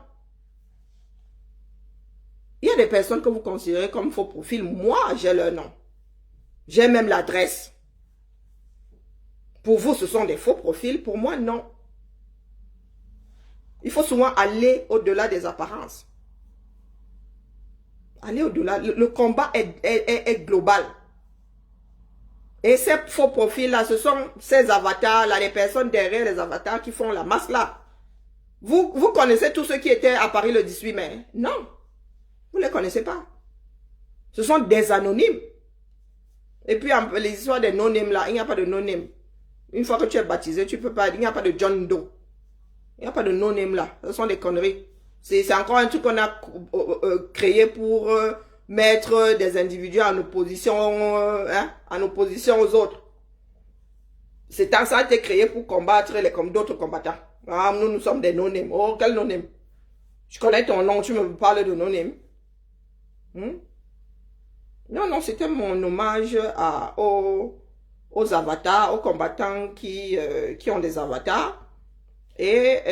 Il y a des personnes que vous considérez comme faux profil. Moi, j'ai leur nom. J'ai même l'adresse. Pour vous, ce sont des faux profils. Pour moi, non. Il faut souvent aller au-delà des apparences. Aller au-delà. Le combat est global. Et ces faux profils-là, ce sont ces avatars-là, les personnes derrière les avatars qui font la masse-là. Vous connaissez tous ceux qui étaient à Paris le 18 mai? Non. Vous ne les connaissez pas. Ce sont des anonymes. Et puis, les histoires des non-names là, il n'y a pas de non-name. Une fois que tu es baptisé, tu peux pas, il n'y a pas de John Doe. Il n'y a pas de non-name là. Ce sont des conneries. C'est encore un truc qu'on a créé pour mettre des individus en opposition, en opposition aux autres. C'est ça a été créé pour combattre comme d'autres combattants. Ah, nous sommes des non-name. Oh, quel non-name? Je connais ton nom, tu me parles de non-name. Non, c'était mon hommage aux avatars, aux combattants qui ont des avatars. Et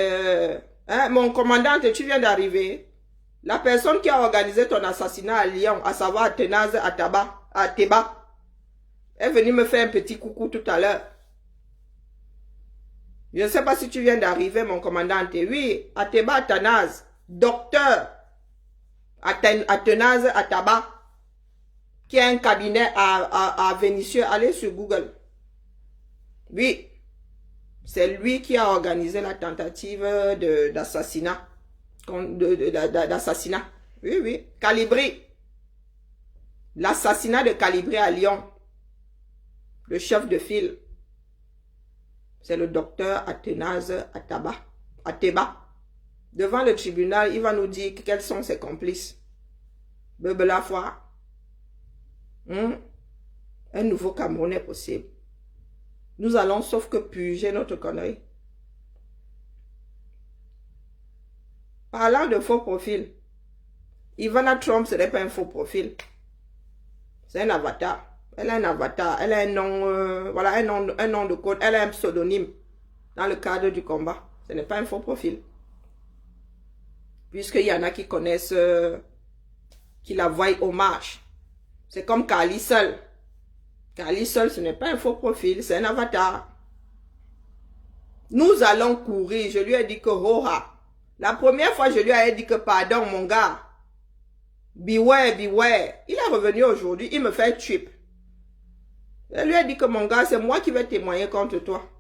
mon commandant, tu viens d'arriver. La personne qui a organisé ton assassinat à Lyon, à savoir Athénase Ateba, est venue me faire un petit coucou tout à l'heure. Je ne sais pas si tu viens d'arriver, mon commandant. Oui, Ateba Athanase, docteur Athanase Ataba, qui a un cabinet à Vénissieux. Allez sur Google. Oui, c'est lui qui a organisé la tentative d'assassinat. D'assassinat. Oui. Calibri. L'assassinat de Calibri à Lyon. Le chef de file. C'est le docteur Athénase Ateba. Devant le tribunal, il va nous dire quels sont ses complices. Bebela foi. Un nouveau Camerounais possible. Nous allons sauf que purger notre connerie. Parlant de faux profil, Ivana Trump, ce n'est pas un faux profil. C'est un avatar. Elle a un avatar. Elle a un nom, voilà, un nom de code. Elle a un pseudonyme dans le cadre du combat. Ce n'est pas un faux profil. Puisqu'il y en a qui connaissent, qui la voient hommage. C'est comme Kali seul. Kali seul, ce n'est pas un faux profil, c'est un avatar. Nous allons courir. Je lui ai dit que Roha. La première fois, je lui ai dit que pardon, mon gars. Beware, beware. Il est revenu aujourd'hui, il me fait trip. Je lui ai dit que mon gars, c'est moi qui vais témoigner contre toi.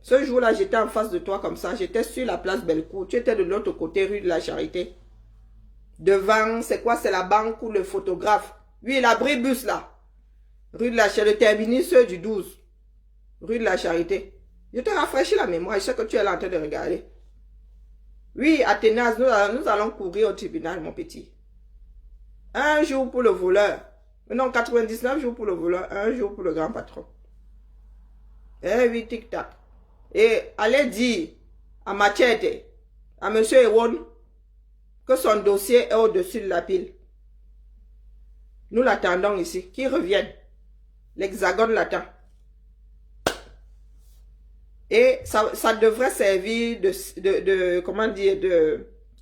Ce jour-là, j'étais en face de toi comme ça. J'étais sur la place Bellecour. Tu étais de l'autre côté, rue de la Charité. Devant, c'est quoi? C'est la banque ou le photographe. Oui, l'abribus là. Rue de la Charité, le terminus du 12. Rue de la Charité. Je te rafraîchis la mémoire. Je sais que tu es là en train de regarder. Oui, Athénas, nous allons courir au tribunal, mon petit. Un jour pour le voleur. Non, 99 jours pour le voleur. Un jour pour le grand patron. Eh oui, tic-tac. Et allez dire à Machete, à M. Ewon, que son dossier est au-dessus de la pile. Nous l'attendons ici. Qu'il revienne. L'Hexagone l'attend. Et ça devrait servir comment dire,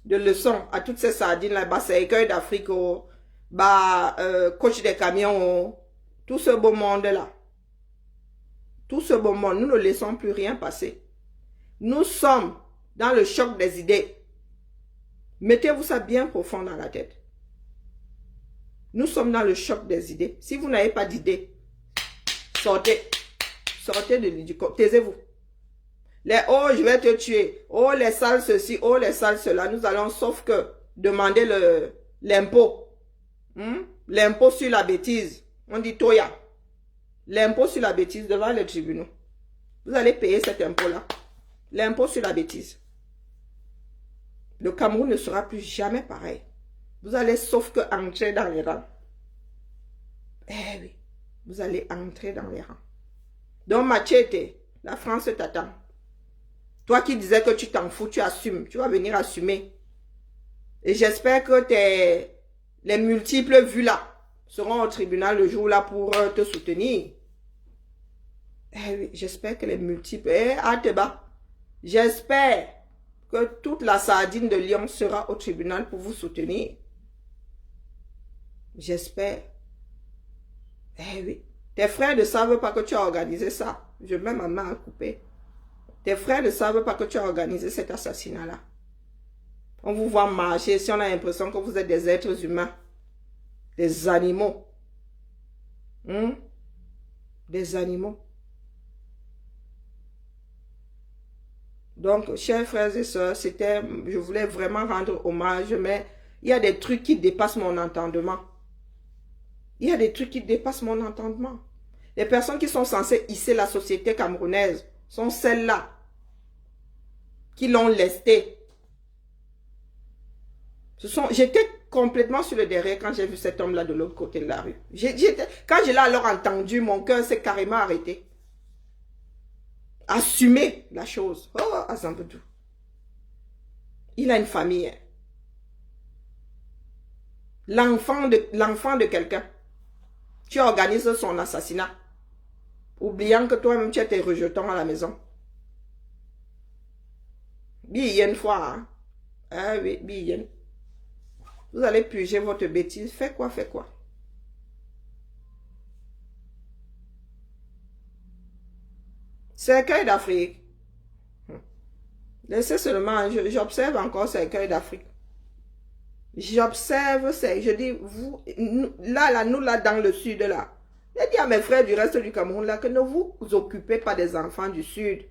de leçon à toutes ces sardines là, c'est écueil d'Afrique, coach des camions, tout ce beau monde là. Tout ce beau monde, nous ne laissons plus rien passer. Nous sommes dans le choc des idées. Mettez-vous ça bien profond dans la tête. Nous sommes dans le choc des idées. Si vous n'avez pas d'idées, sortez. Sortez de l'idée. Taisez-vous. Les « oh, je vais te tuer »,« oh, les sales ceci »,« oh, les sales cela », nous allons sauf que demander l'impôt. L'impôt sur la bêtise. On dit Toya. L'impôt sur la bêtise devant les tribunaux. Vous allez payer cet impôt-là. L'impôt sur la bêtise. Le Cameroun ne sera plus jamais pareil. Vous allez sauf que entrer dans les rangs. Eh oui, vous allez entrer dans les rangs. Donc Machete, la France t'attend. Toi qui disais que tu t'en fous, tu assumes. Tu vas venir assumer. Et j'espère que les multiples vues là seront au tribunal le jour là pour te soutenir. Eh oui, j'espère que les multiples... Ateba, j'espère que toute la sardine de Lyon sera au tribunal pour vous soutenir. J'espère. Eh oui. Tes frères ne savent pas que tu as organisé ça. Je mets ma main à couper. Tes frères ne savent pas que tu as organisé cet assassinat-là. On vous voit marcher si on a l'impression que vous êtes des êtres humains. Des animaux. Des animaux. Donc, chers frères et sœurs, je voulais vraiment rendre hommage, mais il y a des trucs qui dépassent mon entendement. Il y a des trucs qui dépassent mon entendement. Les personnes qui sont censées hisser la société camerounaise sont celles-là qui l'ont lesté. J'étais complètement sur le derrière quand j'ai vu cet homme-là de l'autre côté de la rue. Quand je l'ai alors entendu, mon cœur s'est carrément arrêté. Assumer la chose. Oh, Azambedou. Il a une famille. L'enfant de quelqu'un. Tu organises son assassinat. Oubliant que toi-même tu as tes rejetons à la maison. Bien fois. Hein? Ah oui, bien. Vous allez puger votre bêtise. Fais quoi, fais quoi. C'est écueil d'Afrique. Laissez seulement, j'observe encore ces écueils d'Afrique. J'observe, je dis, vous, nous là, dans le sud, là. J'ai dit à mes frères du reste du Cameroun, là, que ne vous occupez pas des enfants du sud.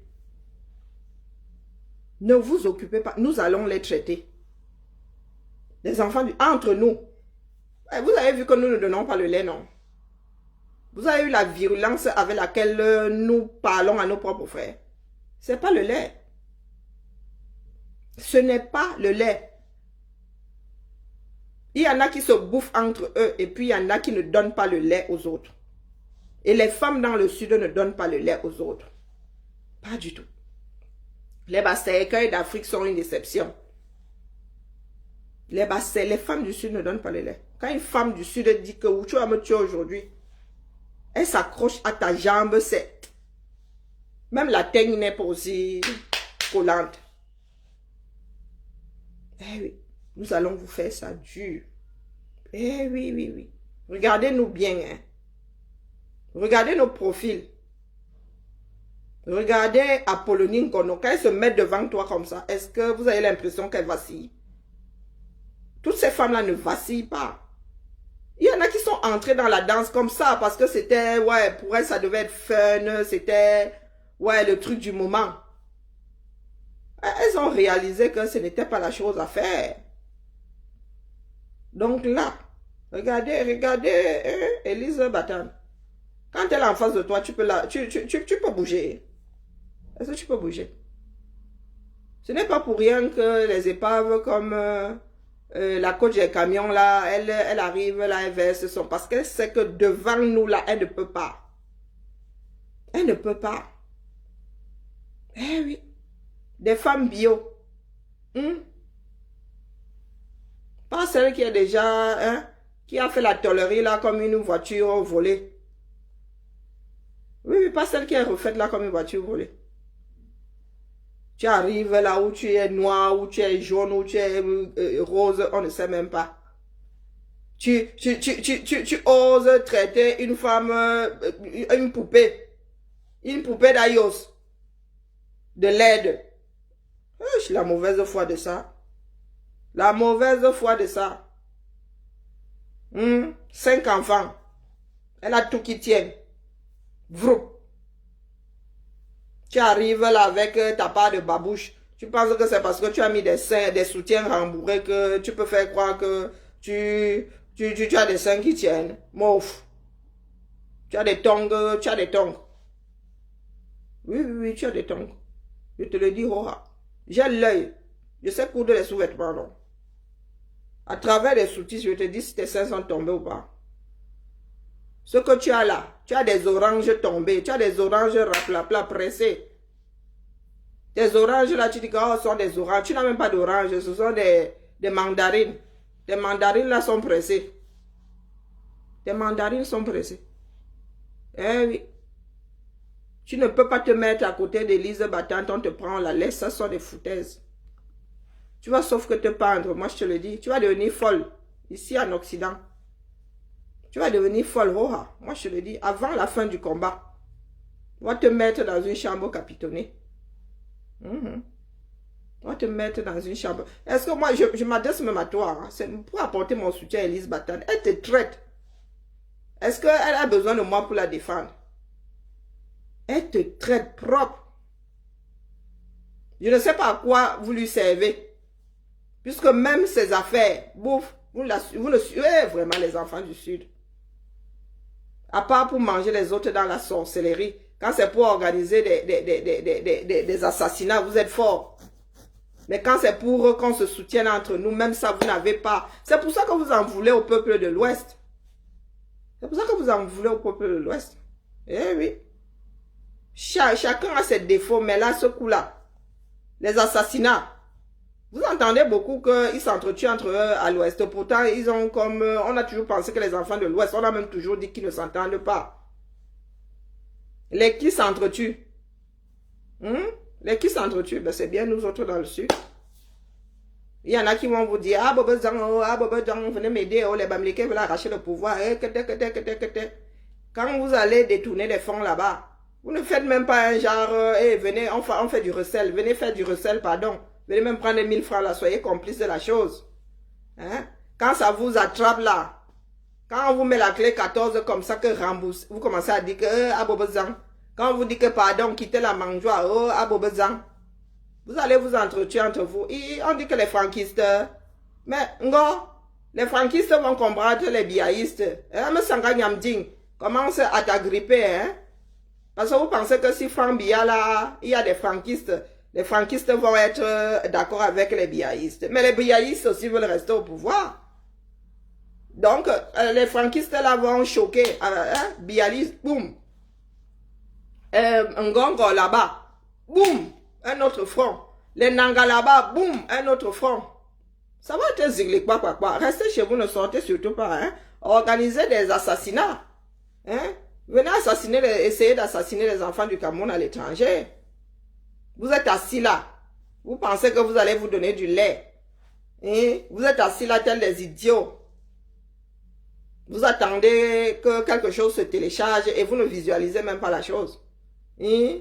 Ne vous occupez pas, nous allons les traiter. Les enfants entre nous. Vous avez vu que nous ne donnons pas le lait, non? Vous avez eu la virulence avec laquelle nous parlons à nos propres frères. Ce n'est pas le lait. Ce n'est pas le lait. Il y en a qui se bouffent entre eux et puis il y en a qui ne donnent pas le lait aux autres. Et les femmes dans le sud ne donnent pas le lait aux autres. Pas du tout. Les écueils d'Afrique sont une déception. Les bassins, les femmes du Sud ne donnent pas le lait. Quand une femme du Sud dit que tu vas me tuer aujourd'hui, elle s'accroche à ta jambe, c'est... Même la teigne n'est pas aussi collante. Eh oui, nous allons vous faire ça dur. Eh oui, oui, oui. Regardez-nous bien, hein. Regardez nos profils. Regardez Apollonie Ngono. Quand elle se met devant toi comme ça, est-ce que vous avez l'impression qu'elle vacille? Toutes ces femmes-là ne vacillent pas. Il y en a qui sont entrées dans la danse comme ça parce que c'était, ouais, pour elles, ça devait être fun. C'était, ouais, le truc du moment. Elles ont réalisé que ce n'était pas la chose à faire. Donc là, regardez, Elise Batan. Quand elle est en face de toi, tu peux bouger. Est-ce que tu peux bouger? Ce n'est pas pour rien que les épaves comme la coach des camions, là, elle arrive, là, elle verse son... Parce qu'elle sait que devant nous, là, elle ne peut pas. Elle ne peut pas. Eh oui. Des femmes bio. Pas celle qui est déjà... Hein, qui a fait la tôlerie, là, comme une voiture volée. Oui, pas celle qui est refaite, là, comme une voiture volée. Tu arrives là où tu es noir, où tu es jaune, où tu es rose, on ne sait même pas. Tu oses traiter une femme, une poupée d'Ayos, de LED. La mauvaise foi de ça. La mauvaise foi de ça. 5 enfants. Elle a tout qui tient. Vrou. Tu arrives là avec ta part de babouche. Tu penses que c'est parce que tu as mis des seins, des soutiens rembourrés que tu peux faire croire que tu as des seins qui tiennent. Mouf. Tu as des tongs, tu as des tongs. Oui, tu as des tongs. Je te le dis, j'ai l'œil. Je sais coudre les sous-vêtements, non. À travers les sous-titres, je te dis si tes seins sont tombés ou pas. Ce que tu as là, tu as des oranges tombées, tu as des oranges raplapla pressées. Des oranges là, tu dis que ce sont des oranges. Tu n'as même pas d'oranges, ce sont des mandarines. Des mandarines là sont pressées. Des mandarines sont pressées. Eh oui. Tu ne peux pas te mettre à côté d'Élise Battante, on te prend la laisse, ça sont des foutaises. Tu vas sauf que te pendre, moi je te le dis. Tu vas devenir folle, ici en Occident. Tu vas devenir folle, moi je te le dis, avant la fin du combat. On va te mettre dans une chambre capitonnée. On va te mettre dans une chambre. Est-ce que moi, je m'adresse même à toi, hein? C'est pour apporter mon soutien à Élise Battante. Elle te traite. Est-ce qu'elle a besoin de moi pour la défendre? Elle te traite propre. Je ne sais pas à quoi vous lui servez. Puisque même ses affaires, bouffe, vous ne suivez vraiment les enfants du Sud. À part pour manger les autres dans la sorcellerie. Quand c'est pour organiser des assassinats, vous êtes forts. Mais quand c'est pour qu'on se soutienne entre nous, même ça, vous n'avez pas. C'est pour ça que vous en voulez au peuple de l'Ouest. C'est pour ça que vous en voulez au peuple de l'Ouest. Eh oui. Chacun a ses défauts, mais là, ce coup-là, les assassinats, vous entendez beaucoup qu'ils s'entretuent entre eux à l'Ouest. Pourtant, ils ont comme... on a toujours pensé que les enfants de l'Ouest, on a même toujours dit qu'ils ne s'entendent pas. Les qui s'entretuent. Les qui s'entretuent, ben c'est bien nous autres dans le Sud. Il y en a qui vont vous dire, ah, venez m'aider, les Bamileke veulent arracher le pouvoir. Quand vous allez détourner les fonds là-bas, vous ne faites même pas un genre, venez, on fait du recel, venez faire du recel, pardon. Venez même prendre 1000 francs là, soyez complices de la chose. Hein? Quand ça vous attrape là, quand on vous met la clé 14 comme ça que rembourse, vous commencez à dire que, quand on vous dit que pardon, quittez la mangeoire, vous allez vous entretuer entre vous. Et on dit que les franquistes, mais les franquistes vont combattre les biaïstes. Commence à t'agripper, hein? Parce que vous pensez que si Franck Biya là, il y a des franquistes, les franquistes vont être d'accord avec les biaïstes. Mais les biaïstes aussi veulent rester au pouvoir. Donc, les franquistes là vont choquer. Bialis, boum. Ngongo là-bas, boum. Un autre front. Les Nanga là-bas, boum. Un autre front. Ça va être zigli, quoi. Restez chez vous, ne sortez surtout pas. Hein. Organisez des assassinats. Hein. Venez assassiner, essayer d'assassiner les enfants du Cameroun à l'étranger. Vous êtes assis là. Vous pensez que vous allez vous donner du lait. Hein? Vous êtes assis là tels des idiots. Vous attendez que quelque chose se télécharge et vous ne visualisez même pas la chose. Hein?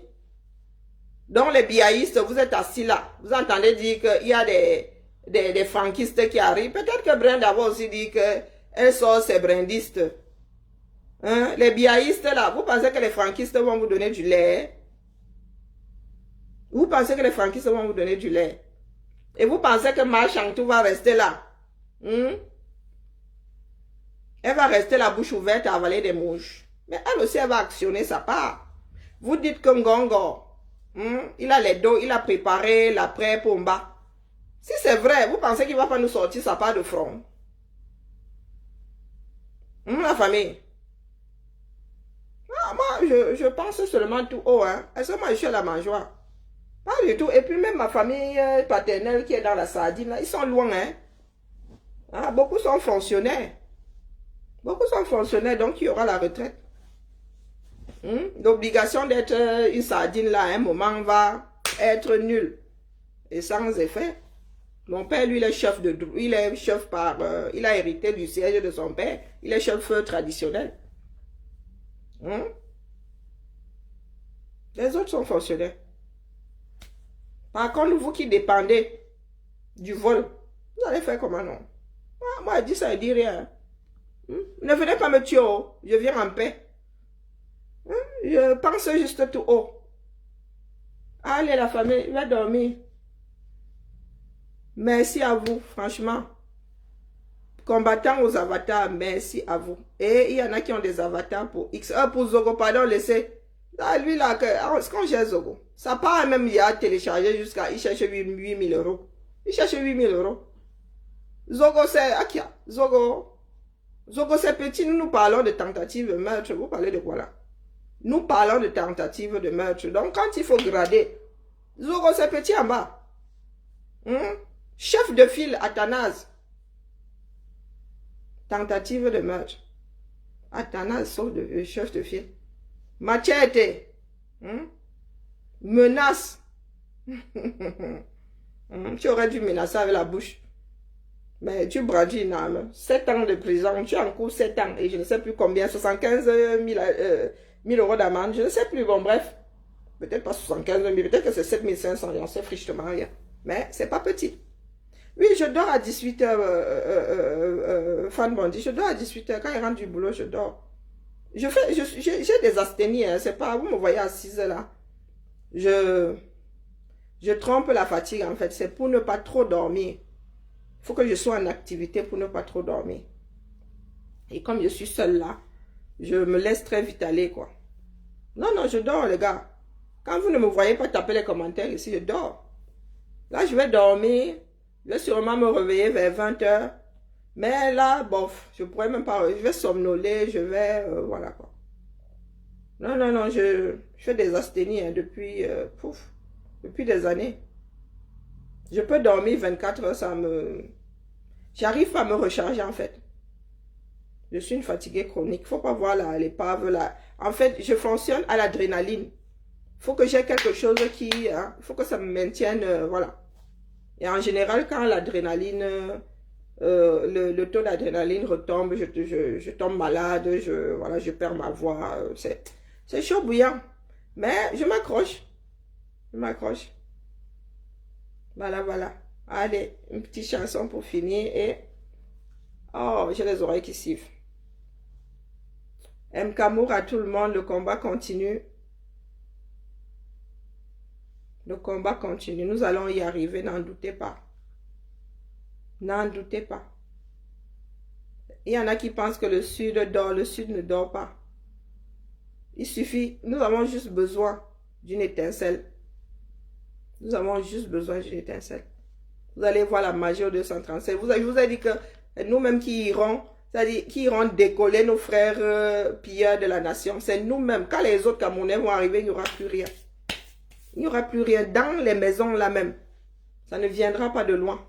Donc les biaïstes, vous êtes assis là. Vous entendez dire qu'il y a des franquistes qui arrivent. Peut-être que Brenda va aussi dire qu'elle sort ses brindistes. Hein? Les biaïstes là, vous pensez que les franquistes vont vous donner du lait? Vous pensez que les franquistes vont vous donner du lait? Et vous pensez que Ma Chantou va rester là? Elle va rester la bouche ouverte à avaler des mouches. Mais elle aussi, elle va actionner sa part. Vous dites que Ngongo, il a les dos, il a préparé l'après Pomba. Si c'est vrai, vous pensez qu'il ne va pas nous sortir sa part de front? La famille. Ah, moi, je pense seulement tout haut. Hein. Est-ce que moi, je suis à la mangeoire? Pas du tout. Et puis même ma famille paternelle qui est dans la sardine, là, ils sont loin. Hein. Ah, beaucoup sont fonctionnaires. Beaucoup sont fonctionnaires, donc il y aura la retraite. L'obligation d'être une sardine là, à un moment, va être nulle et sans effet. Mon père, lui, il est chef il est chef par, il a hérité du siège de son père. Il est chef traditionnel. Les autres sont fonctionnaires. Par contre, vous qui dépendez du vol, vous allez faire comment non? Moi, je dis ça, je dis rien. Ne venez pas me tuer, oh. Je viens en paix. Je pense juste tout haut. Allez, la famille, va dormir. Merci à vous, franchement. Combattants aux avatars, merci à vous. Et il y en a qui ont des avatars pour X. Pour Zogo, pardon, laissez. Là, lui, là, est-ce qu'on gère Zogo? Ça part même, il a téléchargé jusqu'à, il cherche 8 000 euros. Il cherche 8 000 euros. Zogo, c'est, Akia, Zogo, c'est petit, nous parlons de tentative de meurtre. Vous parlez de quoi là? Nous parlons de tentative de meurtre. Donc, quand il faut grader, Zogo, c'est petit en bas. Chef de file, Athanase. Tentative de meurtre. Athanase, sauf de chef de file. Machete. Menace. Tu aurais dû menacer avec la bouche. Mais tu brandis une arme. 7 ans de prison. Tu en cours 7 ans. Et je ne sais plus combien. 75 000 euros d'amende. Je ne sais plus. Bon, bref. Peut-être pas 75 000. Peut-être que c'est 7 500. J'en sais frichement rien. Mais c'est pas petit. Oui, je dors à 18 h. Fan Bondi. Je dors à 18 h. Quand il rentre du boulot, je dors. J'ai des asthénies. Hein. C'est pas. Vous me voyez à 6 h là. Je trompe la fatigue en fait. C'est pour ne pas trop dormir. Il faut que je sois en activité pour ne pas trop dormir. Et comme je suis seule là, je me laisse très vite aller quoi. Non, je dors les gars. Quand vous ne me voyez pas taper les commentaires ici, je dors. Là, je vais dormir. Je vais sûrement me réveiller vers 20 h. Mais là, bof, je pourrais même pas. Je vais somnoler, je vais. Voilà quoi. Non, je fais des asthénies hein, depuis des années. Je peux dormir 24 heures, ça me... J'arrive pas à me recharger en fait. Je suis une fatiguée chronique. Il ne faut pas voir l'épave là. En fait, je fonctionne à l'adrénaline. Il faut que j'ai quelque chose qui... Hein, il faut que ça me maintienne... voilà. Et en général, quand l'adrénaline... le taux d'adrénaline retombe, je tombe malade, je perds ma voix. C'est chaud bouillant. Mais je m'accroche. Voilà. Allez, une petite chanson pour finir et... Oh, j'ai les oreilles qui sifflent. M'Kamour à tout le monde, le combat continue. Le combat continue. Nous allons y arriver, n'en doutez pas. N'en doutez pas. Il y en a qui pensent que le Sud dort. Le Sud ne dort pas. Il suffit, nous avons juste besoin d'une étincelle. Nous avons juste besoin d'une étincelle. Vous allez voir la magie au 237. Je vous ai dit que nous-mêmes qui irons, c'est-à-dire qui iront décoller nos frères pilleurs de la nation, c'est nous-mêmes. Quand les autres Camerounais vont arriver, il n'y aura plus rien. Il n'y aura plus rien dans les maisons là-même. Ça ne viendra pas de loin.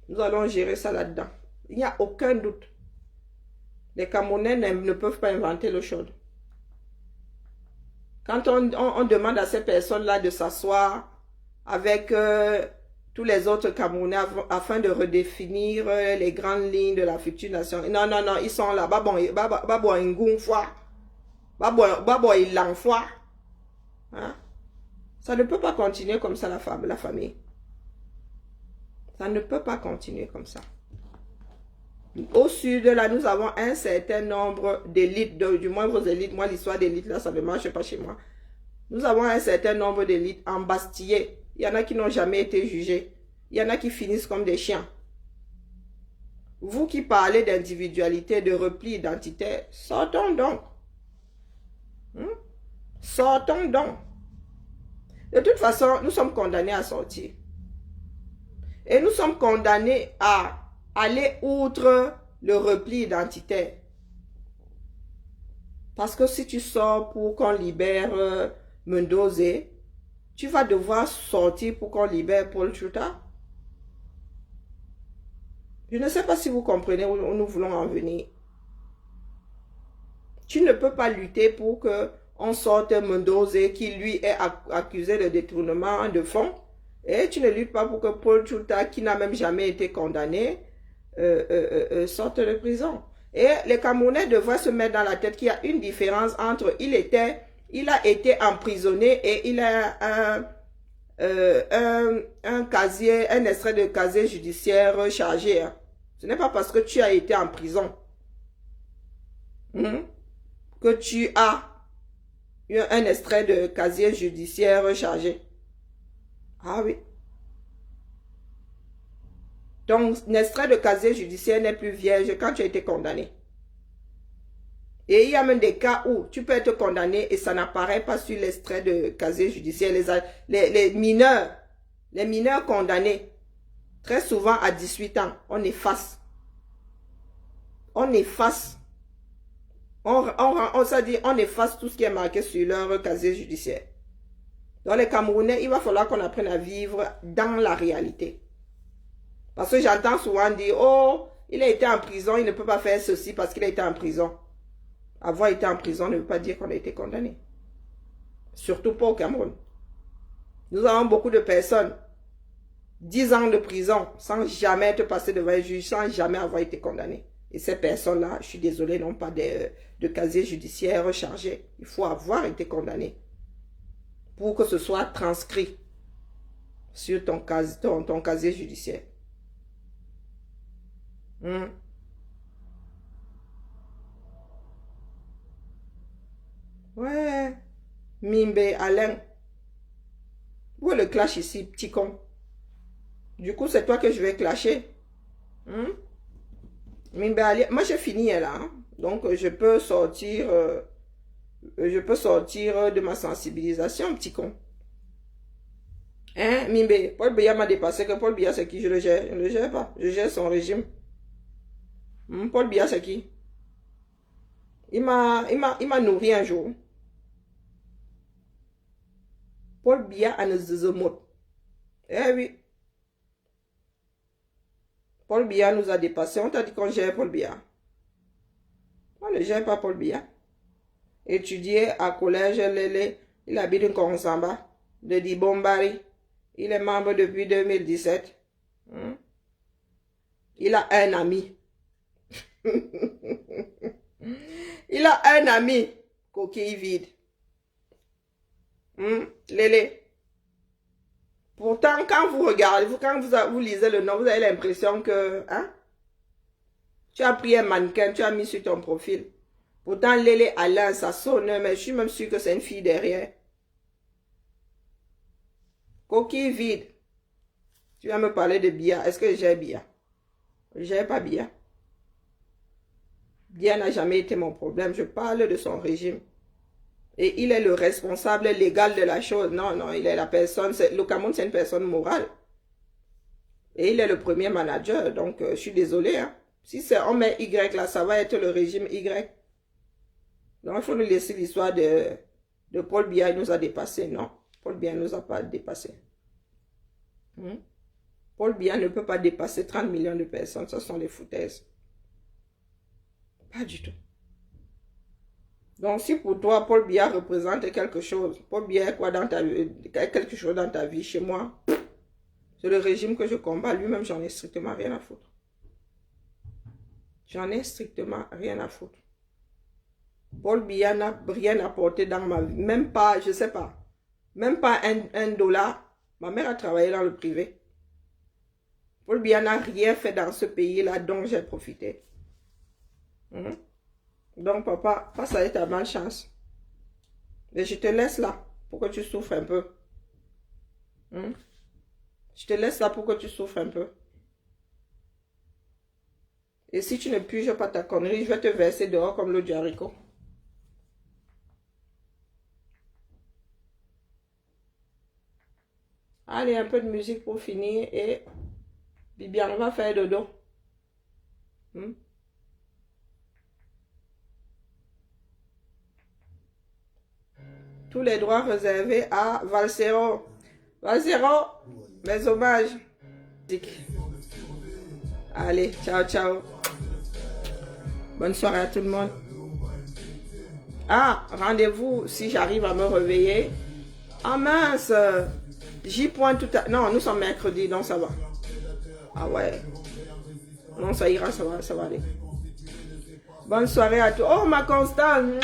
Nous allons gérer ça là-dedans. Il n'y a aucun doute. Les Camerounais ne peuvent pas inventer l'eau chaude. Quand on demande à ces personnes-là de s'asseoir avec tous les autres Camerounais afin de redéfinir les grandes lignes de la future nation. Non, non, non, ils sont là. Babo Ngoufwa. Babo Ilangfwa. Hein? Ça ne peut pas continuer comme ça, la famille. Ça ne peut pas continuer comme ça. Au sud, là, nous avons un certain nombre d'élites, du moins vos élites. Moi, l'histoire d'élite, là, ça ne marche pas chez moi. Nous avons un certain nombre d'élites embastillées. Il y en a qui n'ont jamais été jugés. Il y en a qui finissent comme des chiens. Vous qui parlez d'individualité, de repli identitaire, sortons donc. Sortons donc. De toute façon, nous sommes condamnés à sortir. Et nous sommes condamnés à aller outre le repli identitaire. Parce que si tu sors pour qu'on libère Mendoza, tu vas devoir sortir pour qu'on libère Paul Tchouta. Je ne sais pas si vous comprenez où nous voulons en venir. Tu ne peux pas lutter pour qu'on sorte Mendoza qui lui est accusé de détournement de fonds. Et tu ne luttes pas pour que Paul Tchouta, qui n'a même jamais été condamné, sorte de prison. Et les Camerounais devraient se mettre dans la tête qu'il y a une différence entre il a été emprisonné et il a un casier, un extrait de casier judiciaire chargé. Hein. Ce n'est pas parce que tu as été en prison que tu as un extrait de casier judiciaire chargé. Ah oui. Donc, l'extrait de casier judiciaire n'est plus vierge quand tu as été condamné. Et il y a même des cas où tu peux être condamné et ça n'apparaît pas sur l'extrait de casier judiciaire. Les mineurs condamnés, très souvent à 18 ans, on efface. On efface. On efface tout ce qui est marqué sur leur casier judiciaire. Dans les Camerounais, il va falloir qu'on apprenne à vivre dans la réalité. Parce que j'entends souvent dire, oh, il a été en prison, il ne peut pas faire ceci parce qu'il a été en prison. Avoir été en prison ne veut pas dire qu'on a été condamné. Surtout pas au Cameroun. Nous avons beaucoup de personnes, 10 ans de prison, sans jamais être passé devant un juge, sans jamais avoir été condamné. Et ces personnes-là, je suis désolée, n'ont pas de casier judiciaire chargé. Il faut avoir été condamné pour que ce soit transcrit sur ton casier judiciaire. Ouais. Mimbe, Alain. Où est le clash ici, petit con? Du coup, c'est toi que je vais clasher. Mimbe, Alain. Moi, j'ai fini là. Hein? Donc, je peux sortir de ma sensibilisation, petit con. Hein, Mimbe? Paul Biya m'a dépassé. Que Paul Biya, c'est qui? Je le gère. Je ne le gère pas. Je gère son régime. Paul Biya, c'est qui? Il m'a nourri un jour. Paul Biya a nezezemot. Eh oui. Paul Biya nous a dépassé. On t'a dit qu'on gère Paul Biya. On ne gère pas Paul Biya. Étudié à collège Lélé. Il habite en Konsamba. De Dibombari. Il est membre depuis 2017. Il a un ami. Il a un ami. Coquille vide. Lélé. Pourtant, quand vous regardez, quand vous lisez le nom, vous avez l'impression que, hein, tu as pris un mannequin, tu as mis sur ton profil. Pourtant, Lélé Alain, ça sonne, mais je suis même sûre que c'est une fille derrière. Coquille vide. Tu vas me parler de Biya. Est-ce que j'ai Biya? Je n'ai pas Biya. Biya n'a jamais été mon problème. Je parle de son régime. Et il est le responsable légal de la chose. Non, non, il est la personne. Le Cameroun, c'est une personne morale. Et il est le premier manager. Donc, je suis désolée. Hein. Si on met Y là, ça va être le régime Y. Donc, il faut nous laisser l'histoire de Paul Biya. Il nous a dépassé. Non, Paul Biya ne nous a pas dépassé. Paul Biya ne peut pas dépasser 30 millions de personnes. Ce sont des foutaises. Pas du tout. Donc, si pour toi, Paul Biya représente quelque chose, Paul Biya est quoi dans ta vie, quelque chose dans ta vie, chez moi, c'est le régime que je combats. Lui-même, j'en ai strictement rien à foutre. J'en ai strictement rien à foutre. Paul Biya n'a rien apporté dans ma vie. Même pas, je sais pas, même pas un dollar. Ma mère a travaillé dans le privé. Paul Biya n'a rien fait dans ce pays-là dont j'ai profité. Donc, papa, passe avec ta malchance. Mais je te laisse là pour que tu souffres un peu. Je te laisse là pour que tu souffres un peu. Et si tu ne piges pas ta connerie, je vais te verser dehors comme l'eau du haricot. Allez, un peu de musique pour finir et Bibiane va faire dodo. Tous les droits réservés à Valsero. Valsero, mes hommages. Allez, ciao, ciao. Bonne soirée à tout le monde. Ah, rendez-vous si j'arrive à me réveiller. Ah mince, j'y pointe tout à... Non, nous sommes mercredi, donc ça va. Ah ouais. Non, ça ira, ça va aller. Bonne soirée à tous. Oh, ma Constance.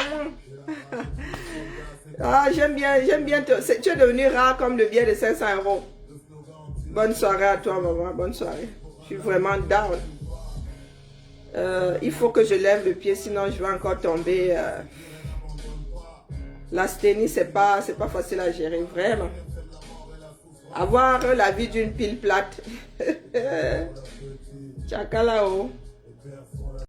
Ah, j'aime bien. Tu es devenu rare comme le billet de 500 €. Bonne soirée à toi, maman. Bonne soirée. Je suis vraiment down. Il faut que je lève le pied, sinon je vais encore tomber. L'asthénie, c'est pas facile à gérer, vraiment. Avoir la vie d'une pile plate. Tchakalao.